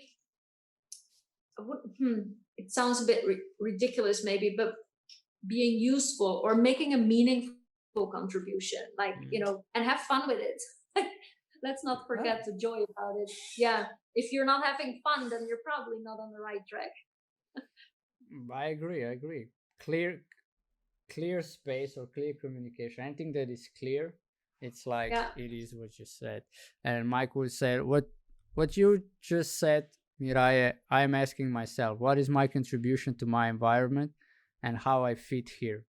it sounds a bit ridiculous maybe, but being useful or making a meaningful contribution, like and have fun with it. Let's not forget the joy about it. Yeah, if you're not having fun, then you're probably not on the right track. I agree. Clear space or clear communication, anything that is clear, it's like it is what you said. And Michael said what you just said, Mireille. I'm asking myself, what is my contribution to my environment and how I fit here?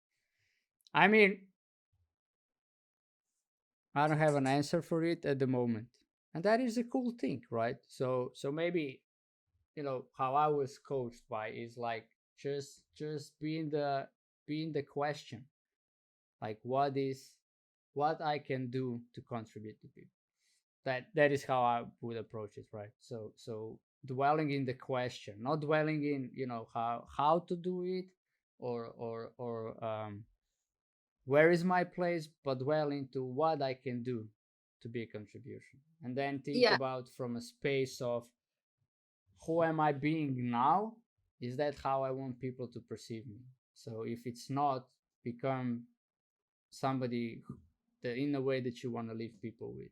I mean, I don't have an answer for it at the moment, and that is a cool thing, right? So maybe how I was coached by is like just being the question, like what I can do to contribute to people. That is how I would approach it, right? So dwelling in the question, not dwelling in how to do it or where is my place, but dwell into what I can do to be a contribution, and then think about from a space of who am I being now? Is that how I want people to perceive me? So if it's not, become somebody in a way that you want to leave people with.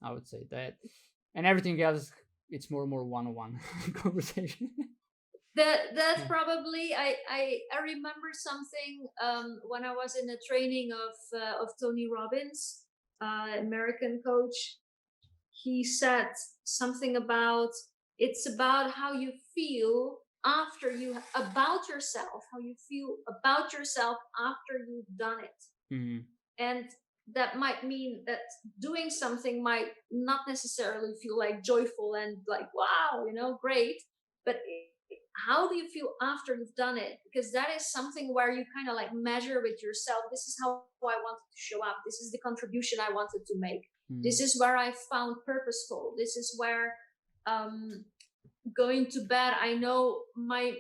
I would say that, and everything else, it's more and more one-on-one conversation. That's probably I remember something when I was in a training of Tony Robbins, American coach. He said something about it's about how you feel after you about yourself, how you feel about yourself after you've done it. Mm-hmm. And that might mean that doing something might not necessarily feel like joyful and like wow, great, but how do you feel after you've done it? Because that is something where you kind of like measure with yourself. This is how I wanted to show up. This is the contribution I wanted to make. This is where I found purposeful. This is where going to bed, I know my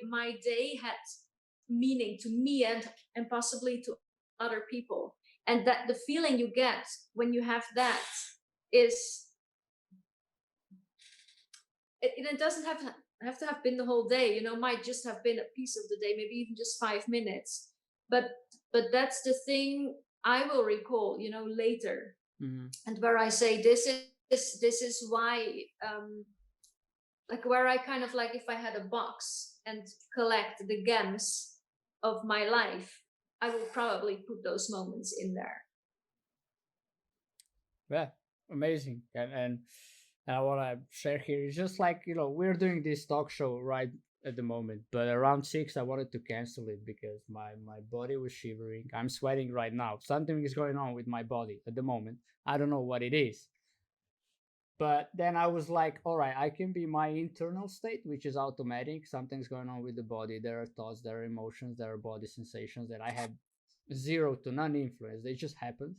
day had meaning to me and possibly to other people. And that the feeling you get when you have that is it doesn't have to have been the whole day, might just have been a piece of the day, maybe even just 5 minutes. But that's the thing I will recall, later. Mm-hmm. And where I say this is why like where I kind of like, if I had a box and collect the gems of my life, I will probably put those moments in there. Yeah, amazing. And what I share here is just like we're doing this talk show right at the moment, but around 6 I wanted to cancel it because my body was shivering. I'm sweating right now. Something is going on with my body at the moment. I don't know what it is. But then I was like, all right, I can be my internal state, which is automatic. Something's going on with the body. There are thoughts, there are emotions, there are body sensations that I have zero to none influence. They just happen.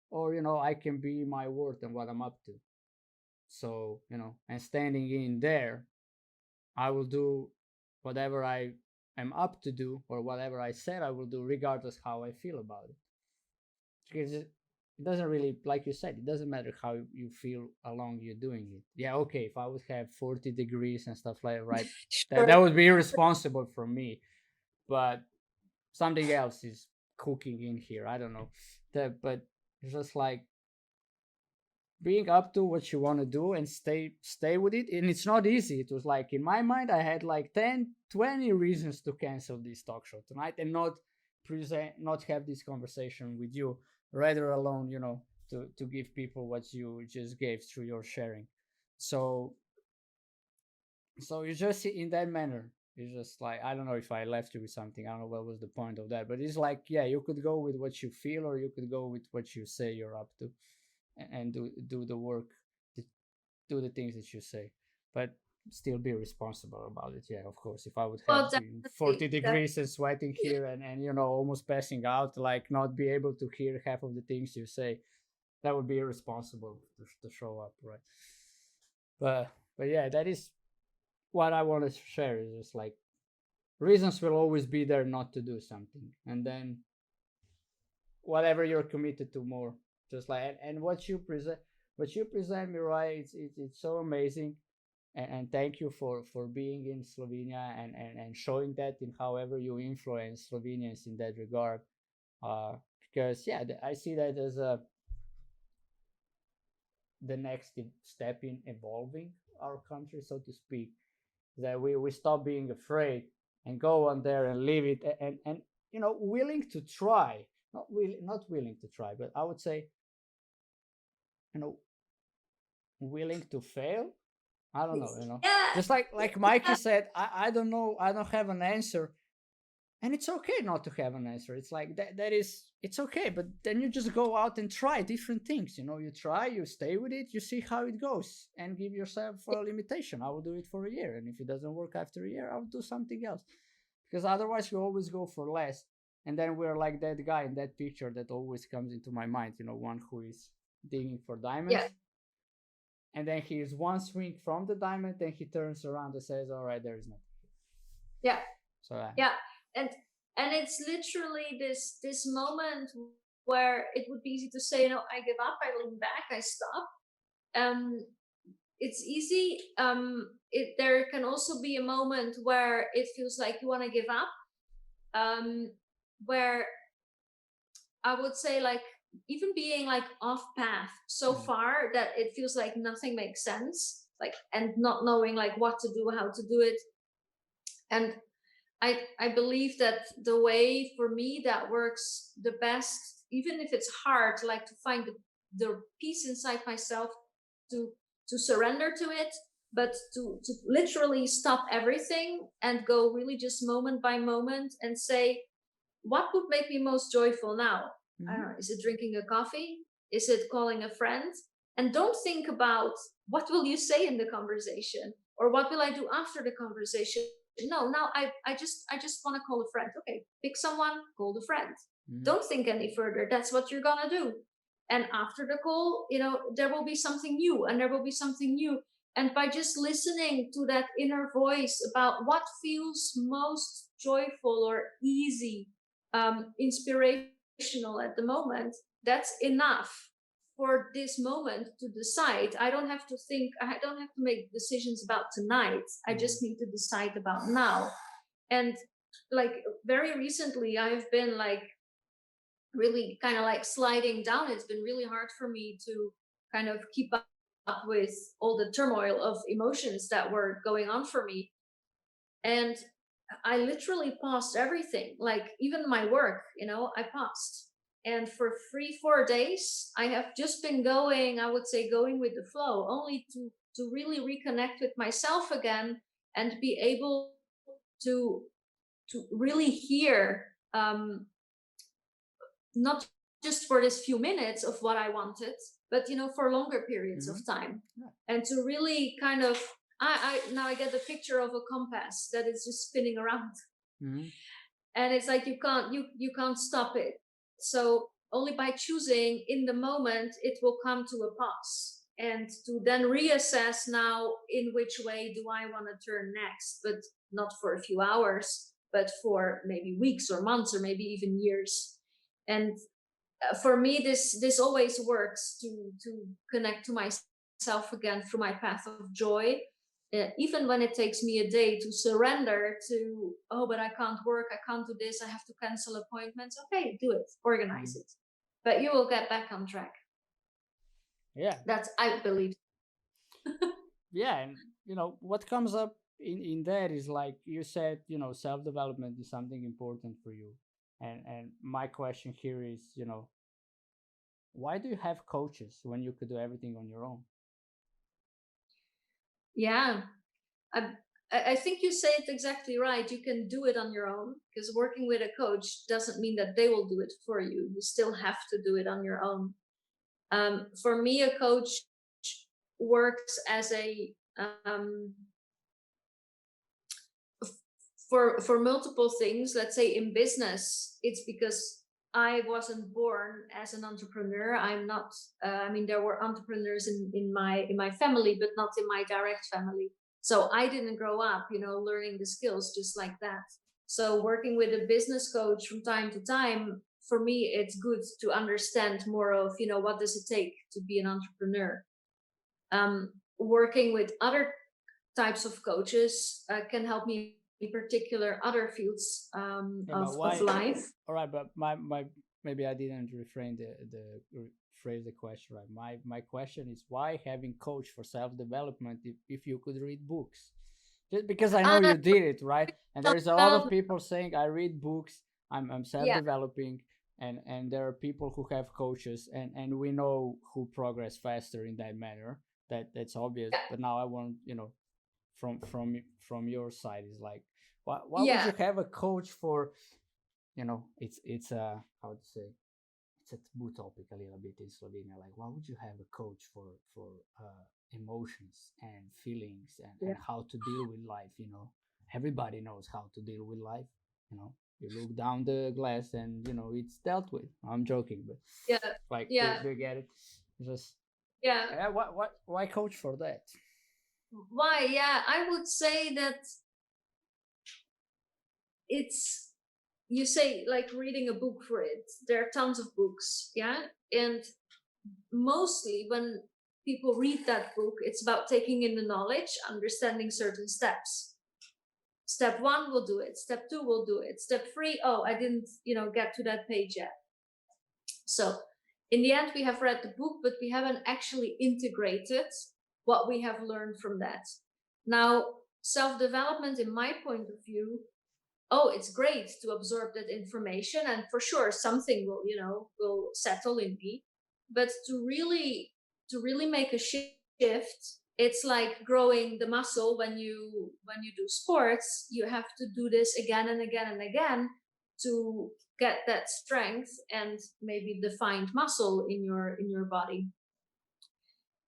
Or, I can be my worth and what I'm up to. So, and standing in there, I will do whatever I am up to do or whatever I said I will do, regardless how I feel about it. Because it doesn't really, like you said, it doesn't matter how you feel along you're doing it. Yeah, okay, if I would have 40 degrees and stuff like that, right, Sure. that would be irresponsible from me. But something else is cooking in here. I don't know. But it's just like being up to what you want to do and stay with it. And it's not easy. It was like, in my mind, I had like 10, 20 reasons to cancel this talk show tonight and not have this conversation with you, rather alone, to give people what you just gave through your sharing. So it's just in that manner. It's just like, I don't know if I left you with something. I don't know what was the point of that, but it's like, yeah, you could go with what you feel, or you could go with what you say you're up to, and do the work, do the things that you say, but still be responsible about it. Yeah, of course. If I would have 40 degrees and sweating here and almost passing out, like not be able to hear half of the things you say, that would be irresponsible to show up, right? But yeah, that is what I want to share. Is just like reasons will always be there not to do something, and then whatever you're committed to more, just like and what you present, Mirai, it's so amazing. And thank you for being in Slovenia and showing that in however you influence Slovenians in that regard. Because yeah, I see that as the next step in evolving our country, so to speak. That we stop being afraid and go on there and live it, and willing to try, not willing to try, but I would say, you know willing to fail. I don't know, Yeah. just like Mikey said, I don't know, I don't have an answer, and it's okay not to have an answer. It's like that is it's okay, but then you just go out and try different things. You try, you stay with it, you see how it goes, and give yourself a limitation. I will do it for a year, and if it doesn't work after a year, I'll do something else, because otherwise we always go for less. And then we're like that guy in that picture that always comes into my mind, one who is digging for diamonds, Yeah. and then he is one swing from the diamond, then he turns around and says, all right, there is nothing. Yeah. So Yeah. And it's literally this moment where it would be easy to say, I give up, I lean back, I stop. It's easy. There can also be a moment where it feels like you want to give up, where I would say, like, even being like off path so far that it feels like nothing makes sense, like, and not knowing like what to do, how to do it. And I believe that the way for me that works the best, even if it's hard, like to find the peace inside myself to surrender to it, but to literally stop everything and go really just moment by moment and say, what would make me most joyful now? I don't know, is it drinking a coffee? Is it calling a friend? And don't think about what will you say in the conversation, or what will I do after the conversation. No, now I just want to call a friend. Okay, pick someone, call the friend. Don't think any further. That's what you're gonna do. And after the call, there will be something new, and there will be something new. And by just listening to that inner voice about what feels most joyful or easy, inspirational at the moment, that's enough for this moment to decide. I don't have to think, I don't have to make decisions about tonight. I just need to decide about now. And like very recently, I've been like really kind of like sliding down. It's been really hard for me to kind of keep up with all the turmoil of emotions that were going on for me. And I literally paused everything, like even my work, I paused. And for 3-4 days, I have just been going, I would say, going with the flow, only to really reconnect with myself again and be able to really hear, not just for this few minutes of what I wanted, but for longer periods of time. And to really kind of, I now I get the picture of a compass that is just spinning around. And it's like you can't stop it. So only by choosing in the moment, it will come to a pause, and to then reassess now in which way do I want to turn next, but not for a few hours, but for maybe weeks or months or maybe even years. And for me, this always works to connect to myself again through my path of joy. Even when it takes me a day to surrender to, oh, but I can't work, I can't do this, I have to cancel appointments. Okay, do it, organize it, but you will get back on track. Yeah, that's, I believe. Yeah, and what comes up in that is, like you said, self-development is something important for you, and my question here is, why do you have coaches when you could do everything on your own? Yeah, I think you say it exactly right. You can do it on your own, because working with a coach doesn't mean that they will do it for you. You still have to do it on your own. For me, a coach works as a for multiple things. Let's say in business, it's because I wasn't born as an entrepreneur. I'm not. I mean, there were entrepreneurs in my family, but not in my direct family. So I didn't grow up, learning the skills just like that. So working with a business coach from time to time, for me, it's good to understand more of, what does it take to be an entrepreneur. Working with other types of coaches can help me in particular other fields Yeah, but of why? life. All right, but my maybe I didn't reframe the phrase the question right. My question is why having coach for self development if you could read books? Just because I know Uh, you did it, right? And there's a lot of Self-development, people saying I read books, I'm self yeah, developing, and there are people who have coaches, and we know who progress faster in that manner. That's obvious. yeah, But now I want from your side is like why would yeah. you have a coach for it's a how to say it's a taboo topic a little bit in Slovenia. Like, why would you have a coach for emotions and feelings and Yeah. how to deal with life? Everybody knows how to deal with life. You look down the glass and it's dealt with. I'm joking, but Yeah, like, yeah, do you get it? Just yeah. why coach for that? Why? Yeah, I would say that it's, you say like reading a book for it. There are tons of books, yeah, and mostly when people read that book, it's about taking in the knowledge, understanding certain steps. Step one will do it. Step two will do it. Step three, oh, I didn't, get to that page yet. So in the end, we have read the book, but we haven't actually integrated what we have learned from that. Now, self development, in my point of view, oh, it's great to absorb that information, and for sure, something will settle in me. But to really make a shift, it's like growing the muscle when you do sports. You have to do this again and again and again to get that strength and maybe defined muscle in your body.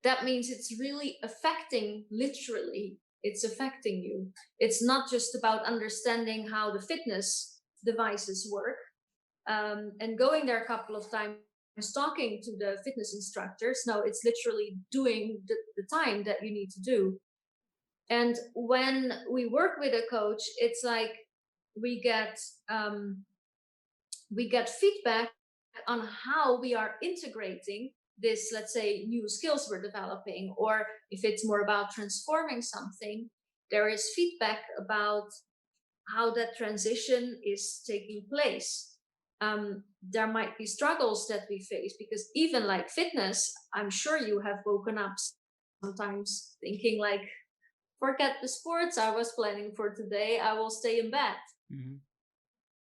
That means it's really affecting, literally it's affecting you. It's not just about understanding how the fitness devices work, and going there a couple of times talking to the fitness instructors. No, it's literally doing the time that you need to do. And when we work with a coach, it's like we get um, we get feedback on how we are integrating this, let's say, new skills we're developing, or if it's more about transforming something, there is feedback about how that transition is taking place. There might be struggles that we face because even like fitness, I'm sure you have woken up sometimes thinking like, forget the sports I was planning for today, I will stay in bed. Mm-hmm.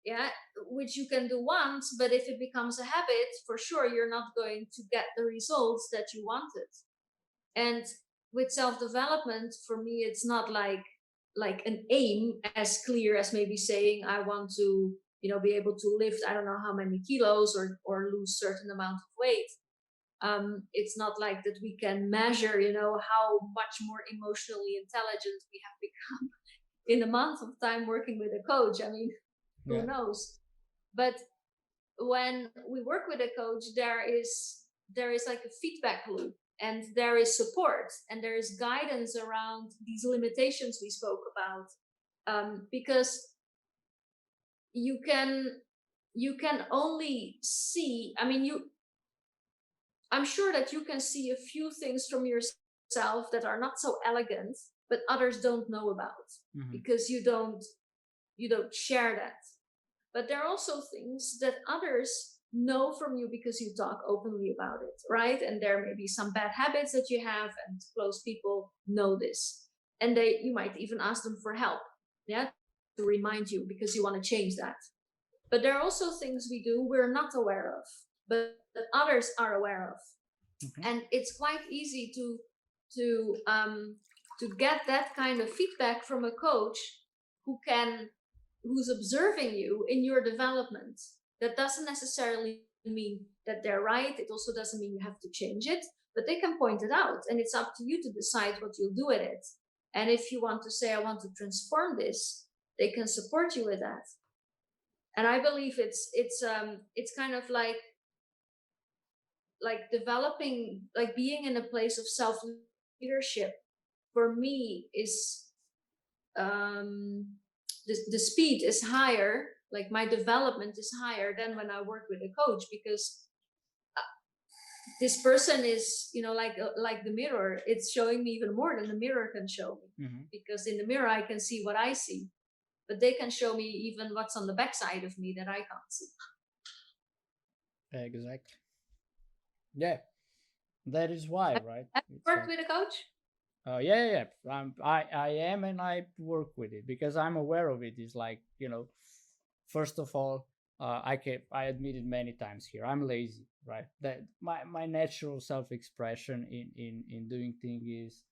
Yeah, which you can do once, but if it becomes a habit, for sure you're not going to get the results that you wanted. And with self-development, for me, it's not like an aim as clear as maybe saying I want to be able to lift I don't know how many kilos or lose certain amount of weight. It's not like that we can measure how much more emotionally intelligent we have become in a month of time working with a coach. I mean, who Yeah. knows? But when we work with a coach, there is like a feedback loop, and there is support, and there is guidance around these limitations we spoke about, because you can only see, I mean, I'm sure that you can see a few things from yourself that are not so elegant, but others don't know about Mm-hmm. because you don't share that. But there are also things that others know from you because you talk openly about it, right? And there may be some bad habits that you have, and close people know this. And you might even ask them for help, yeah, to remind you because you want to change that. But there are also things we do we're not aware of, but that others are aware of. Mm-hmm. And it's quite easy to get that kind of feedback from a coach who's observing you in your development. That doesn't necessarily mean that they're right. It also doesn't mean you have to change it, but they can point it out, and it's up to you to decide what you'll do with it. And if you want to say, I want to transform this, they can support you with that. And I believe it's kind of like developing, like being in a place of self leadership for me is the speed is higher, like my development is higher than when I work with a coach, because this person is, like the mirror, it's showing me even more than the mirror can show me, because in the mirror I can see what I see, but they can show me even what's on the backside of me that I can't see. Exactly. Yeah, that is why, right? Have you worked with a coach? Yeah. I am, and I work with it because I'm aware of it. It's like, first of all, I admit it many times here. I'm lazy, right? That my natural self expression in doing things is,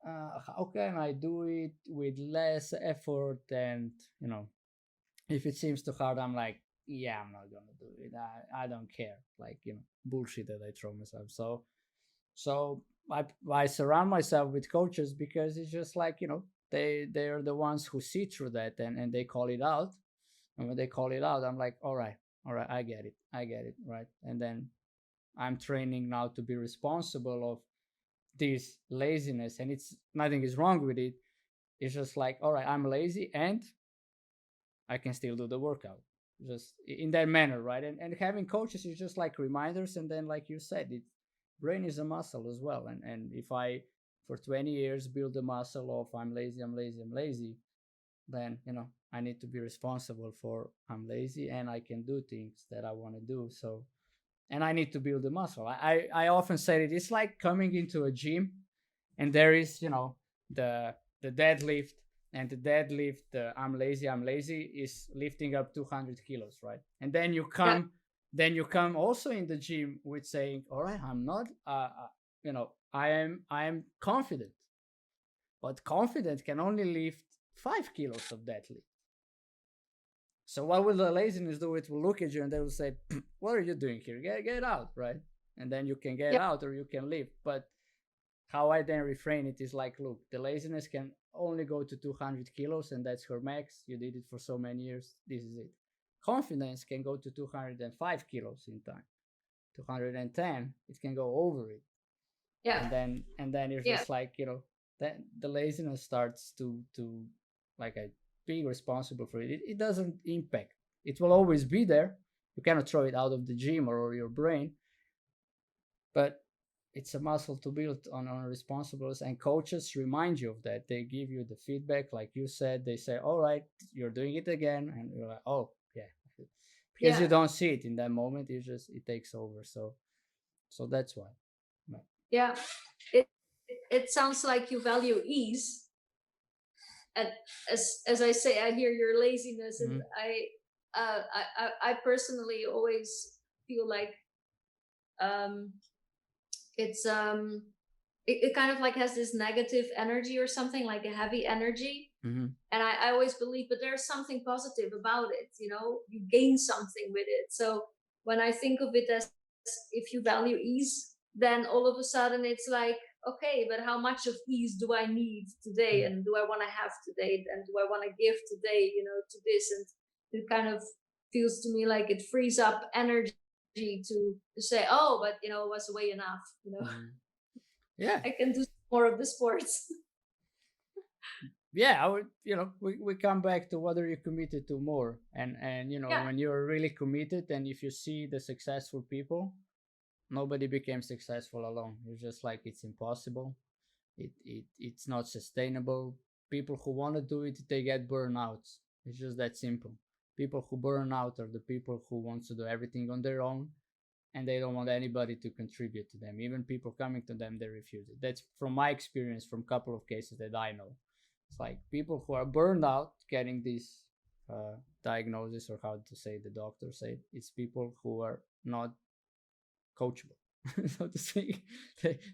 how can I do it with less effort? And if it seems too hard, I'm like, yeah, I'm not gonna do it. I don't care. Like, bullshit that I throw myself. So I surround myself with coaches because it's just like, they're the ones who see through that, and they call it out. And when they call it out, I'm like, all right, I get it, right? And then I'm training now to be responsible of this laziness, and it's nothing is wrong with it. It's just like, all right, I'm lazy and I can still do the workout, just in that manner, right? And having coaches is just like reminders. And then, like you said, it brain is a muscle as well. And if I for 20 years build a muscle of I'm lazy, then I need to be responsible for I'm lazy, and I can do things that I want to do. So, and I need to build the muscle. I often say it's like coming into a gym, and there is the deadlift, and the deadlift, I'm lazy is lifting up 200 kilos, right? And then you come also in the gym with saying, all right, I'm not I am confident, but confident can only lift 5 kilos of deadlift. So what will the laziness do? It will look at you and they will say, what are you doing here? Get out, right? And then you can get out or you can leave. But how I then refrain it is like, look, the laziness can only go to 200 kilos, and that's her max. You did it for so many years. This is it. Confidence can go to 205 kilos in time. 210, it can go over it. Yeah. And then it's just like, then the laziness starts to like being responsible for it. It doesn't impact. It will always be there. You cannot throw it out of the gym or your brain, but it's a muscle to build on responsibles, and coaches remind you of that. They give you the feedback, like you said. They say, all right, you're doing it again, and you're like, oh yeah, because you don't see it in that moment. It takes over. So that's why. Yeah, it sounds like you value ease, and as I say, I hear your laziness, and I personally always feel like it's it kind of like has this negative energy or something, like a heavy energy. And I always believe, but there's something positive about it, you gain something with it. So when I think of it as, if you value ease, then all of a sudden it's like, okay, but how much of ease do I need today, and do I want to have today, and do I want to give today, to this? And it kind of feels to me like it frees up energy to say, oh, but it was way enough, Yeah, I can do more of the sports. Yeah, I would, we come back to what are you committed to more, and when you're really committed, and if you see the successful people, nobody became successful alone. It's just like, it's impossible. It's not sustainable. People who want to do it, they get burnouts. It's just that simple. People who burn out are the people who want to do everything on their own, and they don't want anybody to contribute to them. Even people coming to them, they refuse it. That's from my experience, from a couple of cases that I know. It's like people who are burned out getting this diagnosis, or how to say, the doctor said, it's people who are not coachable, so to say.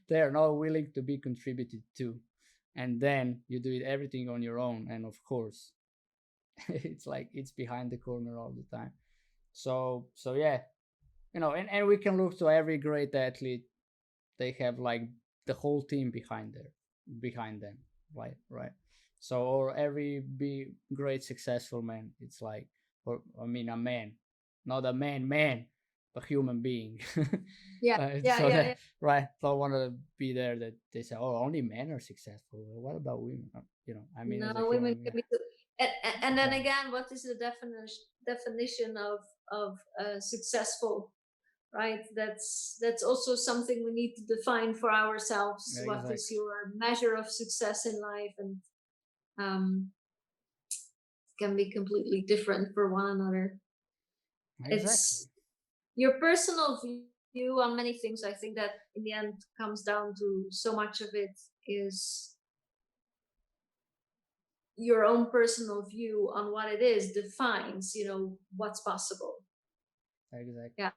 They are not willing to be contributed to. And then you do it everything on your own. And of course, it's like it's behind the corner all the time. So yeah, and we can look to every great athlete. They have like the whole team behind them, right? So, or every big great successful man, it's like or I mean a man, not a man, a human being. Yeah, yeah, So yeah, yeah. right, don't want to be there that they say, oh, only men are successful. Well, what about women? I mean, as a No, women human can being. be. And then Yeah, again, what is the definition of successful? Right. That's also something we need to define for ourselves. What is exactly, your measure of success in life, and um, can be completely different for one another. exactly, It's your personal view on many things. I think that in the end comes down to so much of it is your own personal view on what it is defines, what's possible. exactly. Yeah.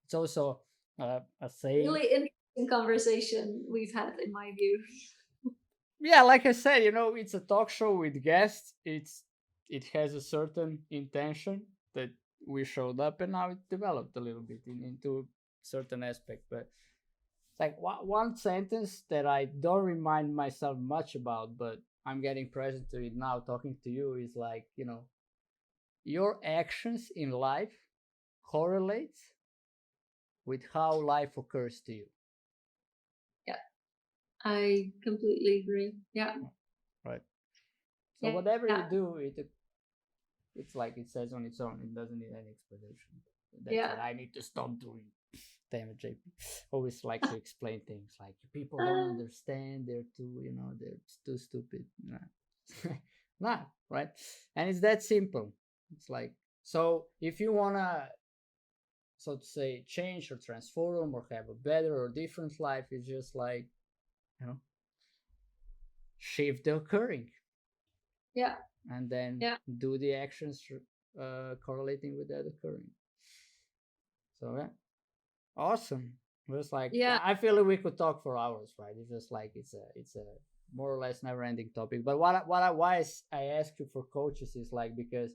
It's also a saying. Really interesting conversation we've had, in my view. Yeah, like I said, it's a talk show with guests. It has a certain intention that we showed up, and now it developed a little bit into a certain aspect. But it's like one sentence that I don't remind myself much about, but I'm getting present to it now talking to you is like, your actions in life correlate with how life occurs to you. Yeah, I completely agree. Yeah. Right. So Yeah. whatever you Yeah. do, it's like it says on its own. It doesn't need any explanation. That's Yeah. what I need to stop doing. Damn it, JP. Always like to explain things like people don't understand. They're too stupid. Nah. Nah, right? And it's that simple. It's like, so if you wanna, so to say, change or transform or have a better or different life, it's just like, you know, shift the occurring Yeah. and then Yeah. do the actions correlating with that occurring. So yeah, awesome. It was like Yeah. I feel like we could talk for hours, right? It's just like it's a more or less never-ending topic. But why I ask you for coaches is like because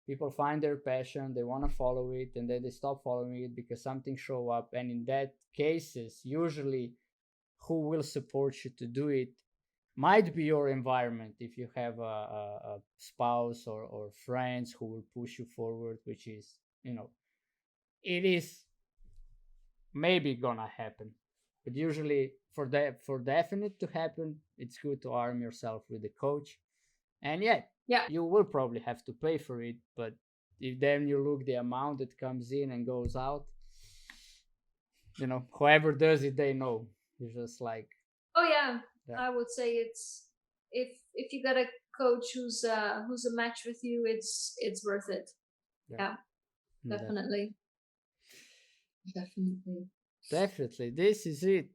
people find their passion, they want to follow it, and then they stop following it because something show up, and in that cases, usually who will support you to do it might be your environment if you have a spouse or friends who will push you forward, which is it is maybe gonna happen, but usually for definite to happen, it's good to arm yourself with a coach. And yet Yeah. you will probably have to pay for it, but if then you look the amount that comes in and goes out, whoever does it, they know. It's just like, Oh yeah. yeah, I would say it's if you got a coach who's a match with you, it's worth it. yeah, Yeah. definitely. Definitely. Definitely. Definitely, this is it.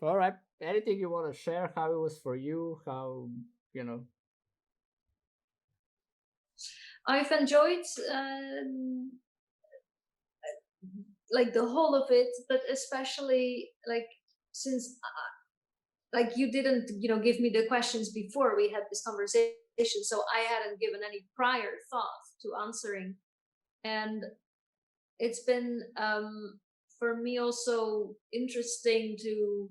All right, anything you want to share, how it was for you, how you know I've enjoyed like the whole of it, but especially like since like you didn't give me the questions before we had this conversation, so I hadn't given any prior thought to answering, and it's been for me also interesting to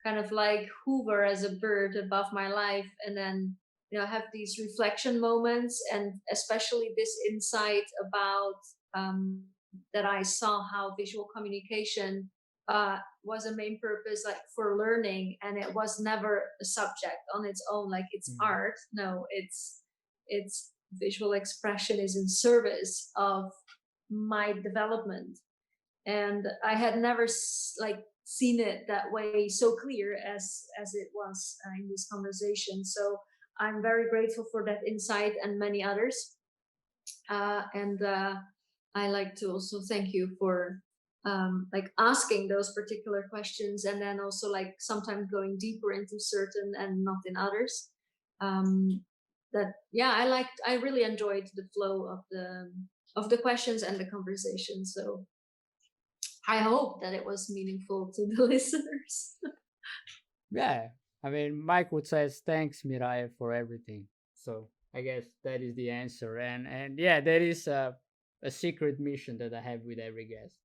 kind of like hover as a bird above my life, and then have these reflection moments, and especially this insight about that I saw how visual communication was a main purpose like for learning, and it was never a subject on its own like it's art. No, it's visual expression is in service of my development, and I had never like seen it that way so clear as it was in this conversation. So I'm very grateful for that insight and many others, and I like to also thank you for like asking those particular questions, and then also like sometimes going deeper into certain and not in others. That yeah, I really enjoyed the flow of the questions and the conversation. So I hope that it was meaningful to the listeners. yeah, I mean, Mike would say thanks, Mireille, for everything. So I guess that is the answer. And yeah, that is a secret mission that I have with every guest.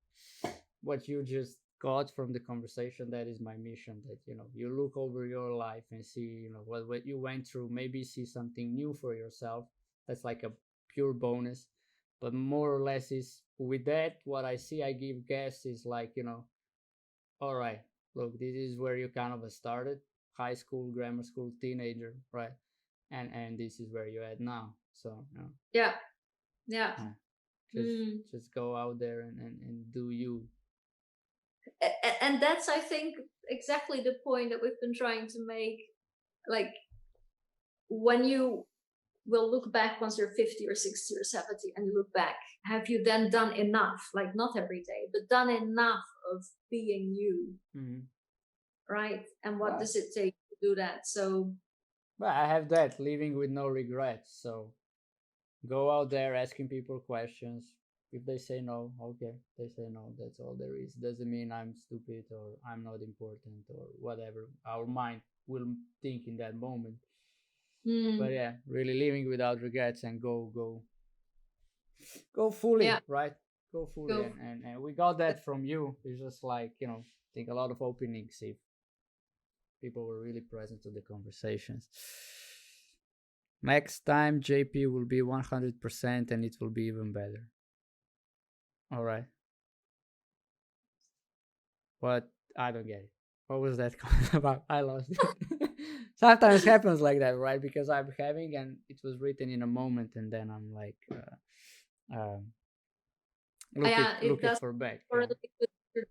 What you just got from the conversation, that is my mission. That you look over your life and see what you went through. Maybe see something new for yourself. That's like a pure bonus. But more or less is with that, what I see I give guests is like, all right, look, this is where you kind of started, high school, grammar school, teenager, right? And this is where you're at now. So, Yeah. Yeah. just go out there and do you. And that's, I think, exactly the point that we've been trying to make. Like, when you will look back once you're 50 or 60 or 70 and you look back, have you then done enough? Like, not every day, but done enough of being you, right? And what does it take to do that? So, but I have that, living with no regrets. So go out there asking people questions. If they say no, okay, they say no. That's all there is. Doesn't mean I'm stupid or I'm not important or whatever our mind will think in that moment. But yeah, really living without regrets and go fully, right? Go fully, and we got that from you. It's just like, I think a lot of openings if people were really present to the conversations. Next time JP will be 100% and it will be even better. All right. But I don't get it. What was that comment about? I lost it. Sometimes it happens like that, right? Because I'm having, and it was written in a moment, and then I'm like, looking for back. Or the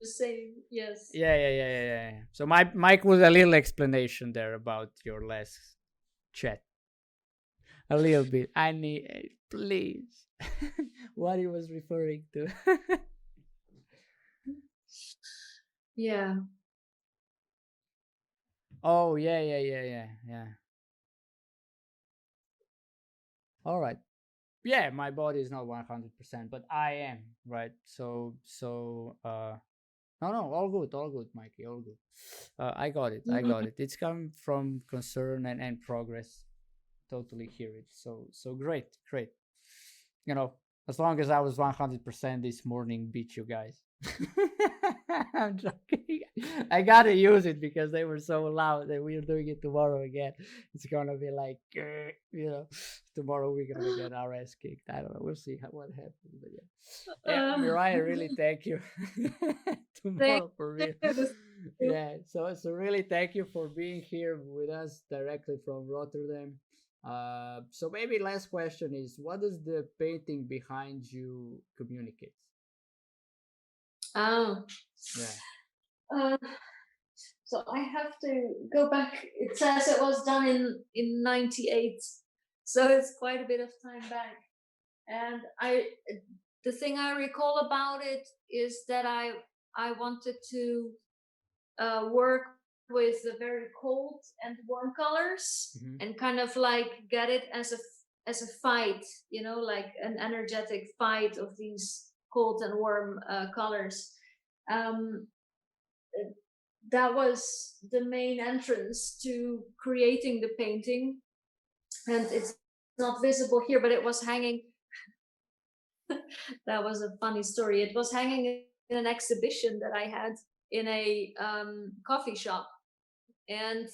same, yes. Yeah. So Mike was a little explanation there about your last chat. A little bit. I need, please, what he was referring to. Yeah. Oh, yeah. All right. Yeah, my body is not 100%, but I am, right? So, no, all good, Mikey, all good. I got it. It's come from concern and progress. Totally hear it. So great. As long as I was 100% this morning, beat you guys. I'm joking. I gotta use it because they were so loud that we're doing it tomorrow again. It's gonna be like, tomorrow we're gonna get our ass kicked. I don't know. We'll see what happens. But yeah, Mireille, really thank you tomorrow for real. Yeah, so really thank you for being here with us directly from Rotterdam. So maybe last question is, what does the painting behind you communicate? Yeah. So I have to go back. It says it was done in 98, so it's quite a bit of time back. And the thing I recall about it is that I wanted to work with the very cold and warm colors, and kind of like get it as a fight, like an energetic fight of these cold and warm colors. That was the main entrance to creating the painting, and it's not visible here, but it was hanging. That was a funny story. It was hanging in an exhibition that I had in a coffee shop, and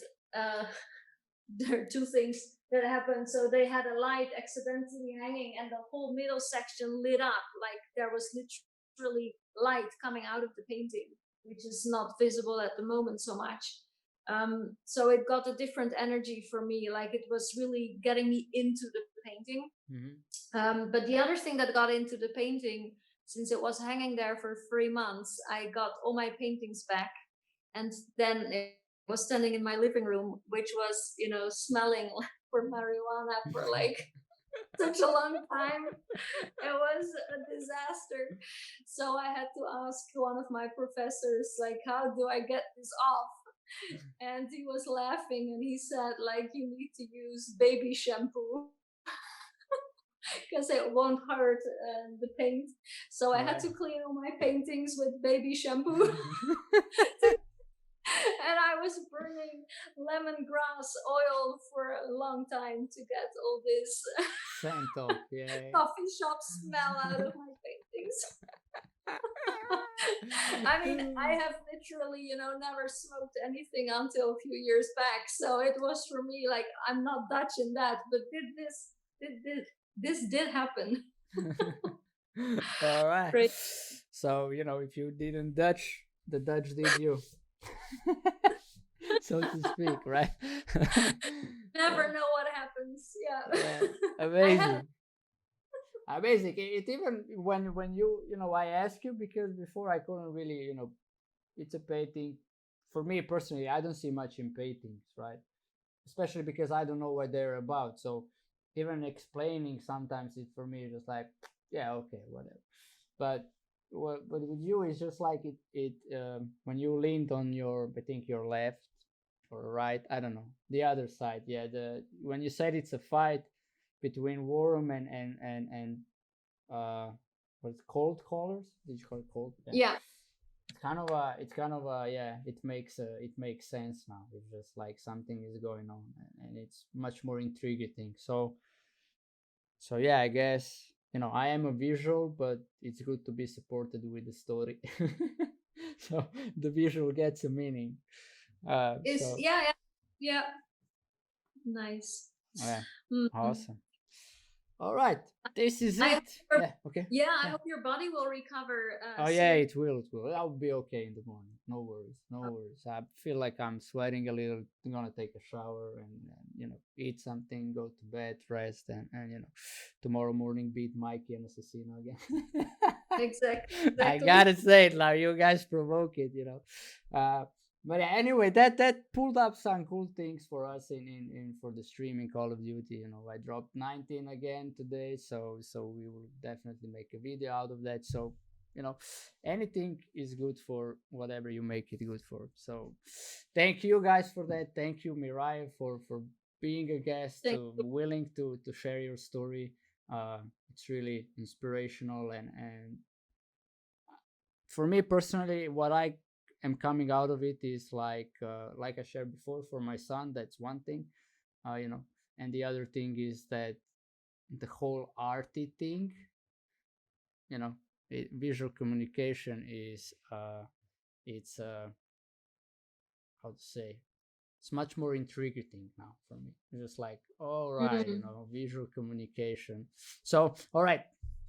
there are two things that happened. So they had a light accidentally hanging, and the whole middle section lit up, like there was literally light coming out of the painting, which is not visible at the moment so much. So it got a different energy for me, like it was really getting me into the painting. But the other thing that got into the painting, since it was hanging there for 3 months, I got all my paintings back, and then it was standing in my living room, which was, smelling for marijuana for like such a long time. It was a disaster. So I had to ask one of my professors, like, how do I get this off? And he was laughing, and he said, like, you need to use baby shampoo because it won't hurt the paint. So I had to clean all my paintings with baby shampoo. And I was burning lemongrass oil for a long time to get all this coffee shop smell out of my paintings. I mean, I have literally, never smoked anything until a few years back. So it was for me like, I'm not Dutch in that, but this did happen. All right. Right. So, if you didn't Dutch, the Dutch did you. So to speak, right? Never know what happens. Yeah. Yeah, I had amazing. Amazing. It even when I ask you because before I couldn't really, it's a painting. For me personally, I don't see much in paintings, right? Especially because I don't know what they're about. So even explaining sometimes it for me just like, yeah, okay, whatever. But but with you, it's just like when you leaned on I think your left or right, I don't know, the other side. Yeah, the when you said it's a fight between warm and what's cold colors? Did you call it cold? Yeah. yeah. Yeah, it makes sense now. It's just like something is going on, and it's much more intriguing. So yeah, I guess I am a visual, but it's good to be supported with the story. So the visual gets a meaning. Is So yeah, yeah, yeah. Nice. yeah, Mm. awesome. All right, this is I hope it. Yeah, okay. yeah, I Yeah. hope your body will recover Oh yeah, soon. it will. It will. I'll be okay in the morning. No worries. No worries. I feel like I'm sweating a little. I'm gonna take a shower and eat something, go to bed, rest, and tomorrow morning beat Mikey and Assassino again. Exactly. I Exactly. gotta say it now. You guys provoke it. Uh, but yeah, anyway, that pulled up some cool things for us in for the streaming Call of Duty. I dropped 19 again today, so we will definitely make a video out of that. So you know anything is good for whatever you make it good for. So thank you guys for that. Thank you, Mireille, for being a guest, Thank you. willing to share your story. It's really inspirational, and for me personally, what I am coming out of it is like I shared before, for my son, that's one thing. And the other thing is that the whole arty thing, you know visual communication is it's how to say, it's much more intriguing now for me. It's just like, all right, Mm. visual communication. So all right,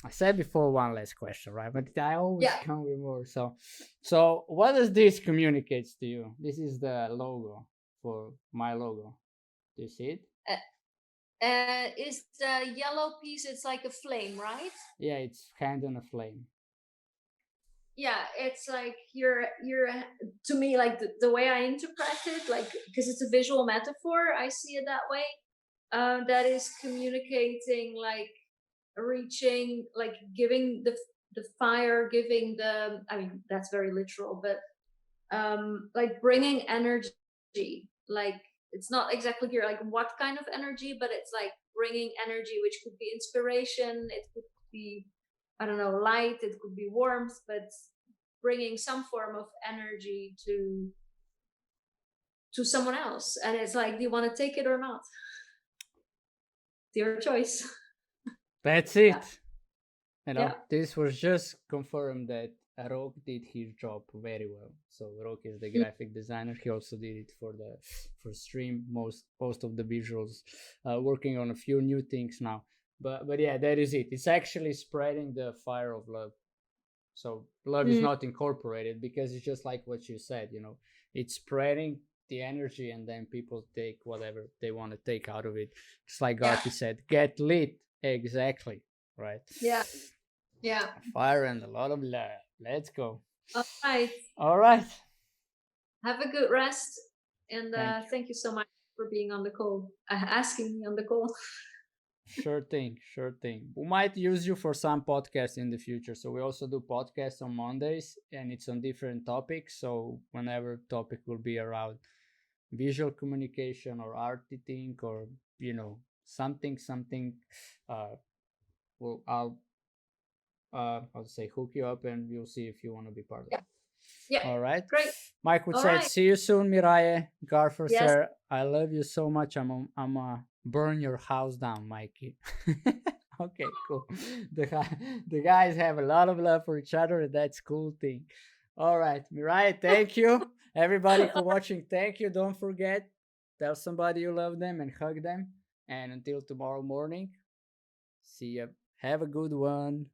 I said before one last question, right? But I always Yeah. come with more. So what does this communicates to you? This is the logo for my logo. Do you see it? Is the yellow piece? It's like a flame, right? Yeah, it's kind of a flame. Yeah, it's like you're to me like the way I interpret it, like because it's a visual metaphor, I see it that way. That is communicating, like reaching, like giving the fire, giving the. I mean, that's very literal, but like bringing energy, like it's not exactly clear like what kind of energy, but it's like bringing energy, which could be inspiration, it could be, I don't know, light, it could be warmth, but bringing some form of energy to someone else, and it's like, do you want to take it or not? It's your choice. That's Yeah. it. Yeah. This was just confirmed that Rok did his job very well. So Rok is the graphic designer. He also did it for stream, most of the visuals, working on a few new things now. But yeah, that is it. It's actually spreading the fire of love. So love is Mm. not incorporated because it's just like what you said. It's spreading the energy, and then people take whatever they want to take out of it. Just like Yeah. Garty said, get lit. Exactly. Right. Yeah. Yeah. Fire and a lot of love. Let's go. All right. All right. Have a good rest, and Thank you. thank you so much for being on the call, asking me on the call. Sure thing. Sure thing. We might use you for some podcasts in the future. So we also do podcasts on Mondays, and it's on different topics. So whenever topic will be around visual communication or art thing, or something, uh, I'll I'll say hook you up, and you'll see if you want to be part of Yeah. it. Yeah. All right. Great. Mike would All say, right. "See you soon, Mireille." Garfer, Yes. sir, I love you so much. I'm burn your house down, Mikey. Okay, cool. The guys have a lot of love for each other, and that's cool thing. All right, Mireille, thank you. Everybody for watching, thank you. Don't forget, tell somebody you love them and hug them. And until tomorrow morning, See ya. Have a good one.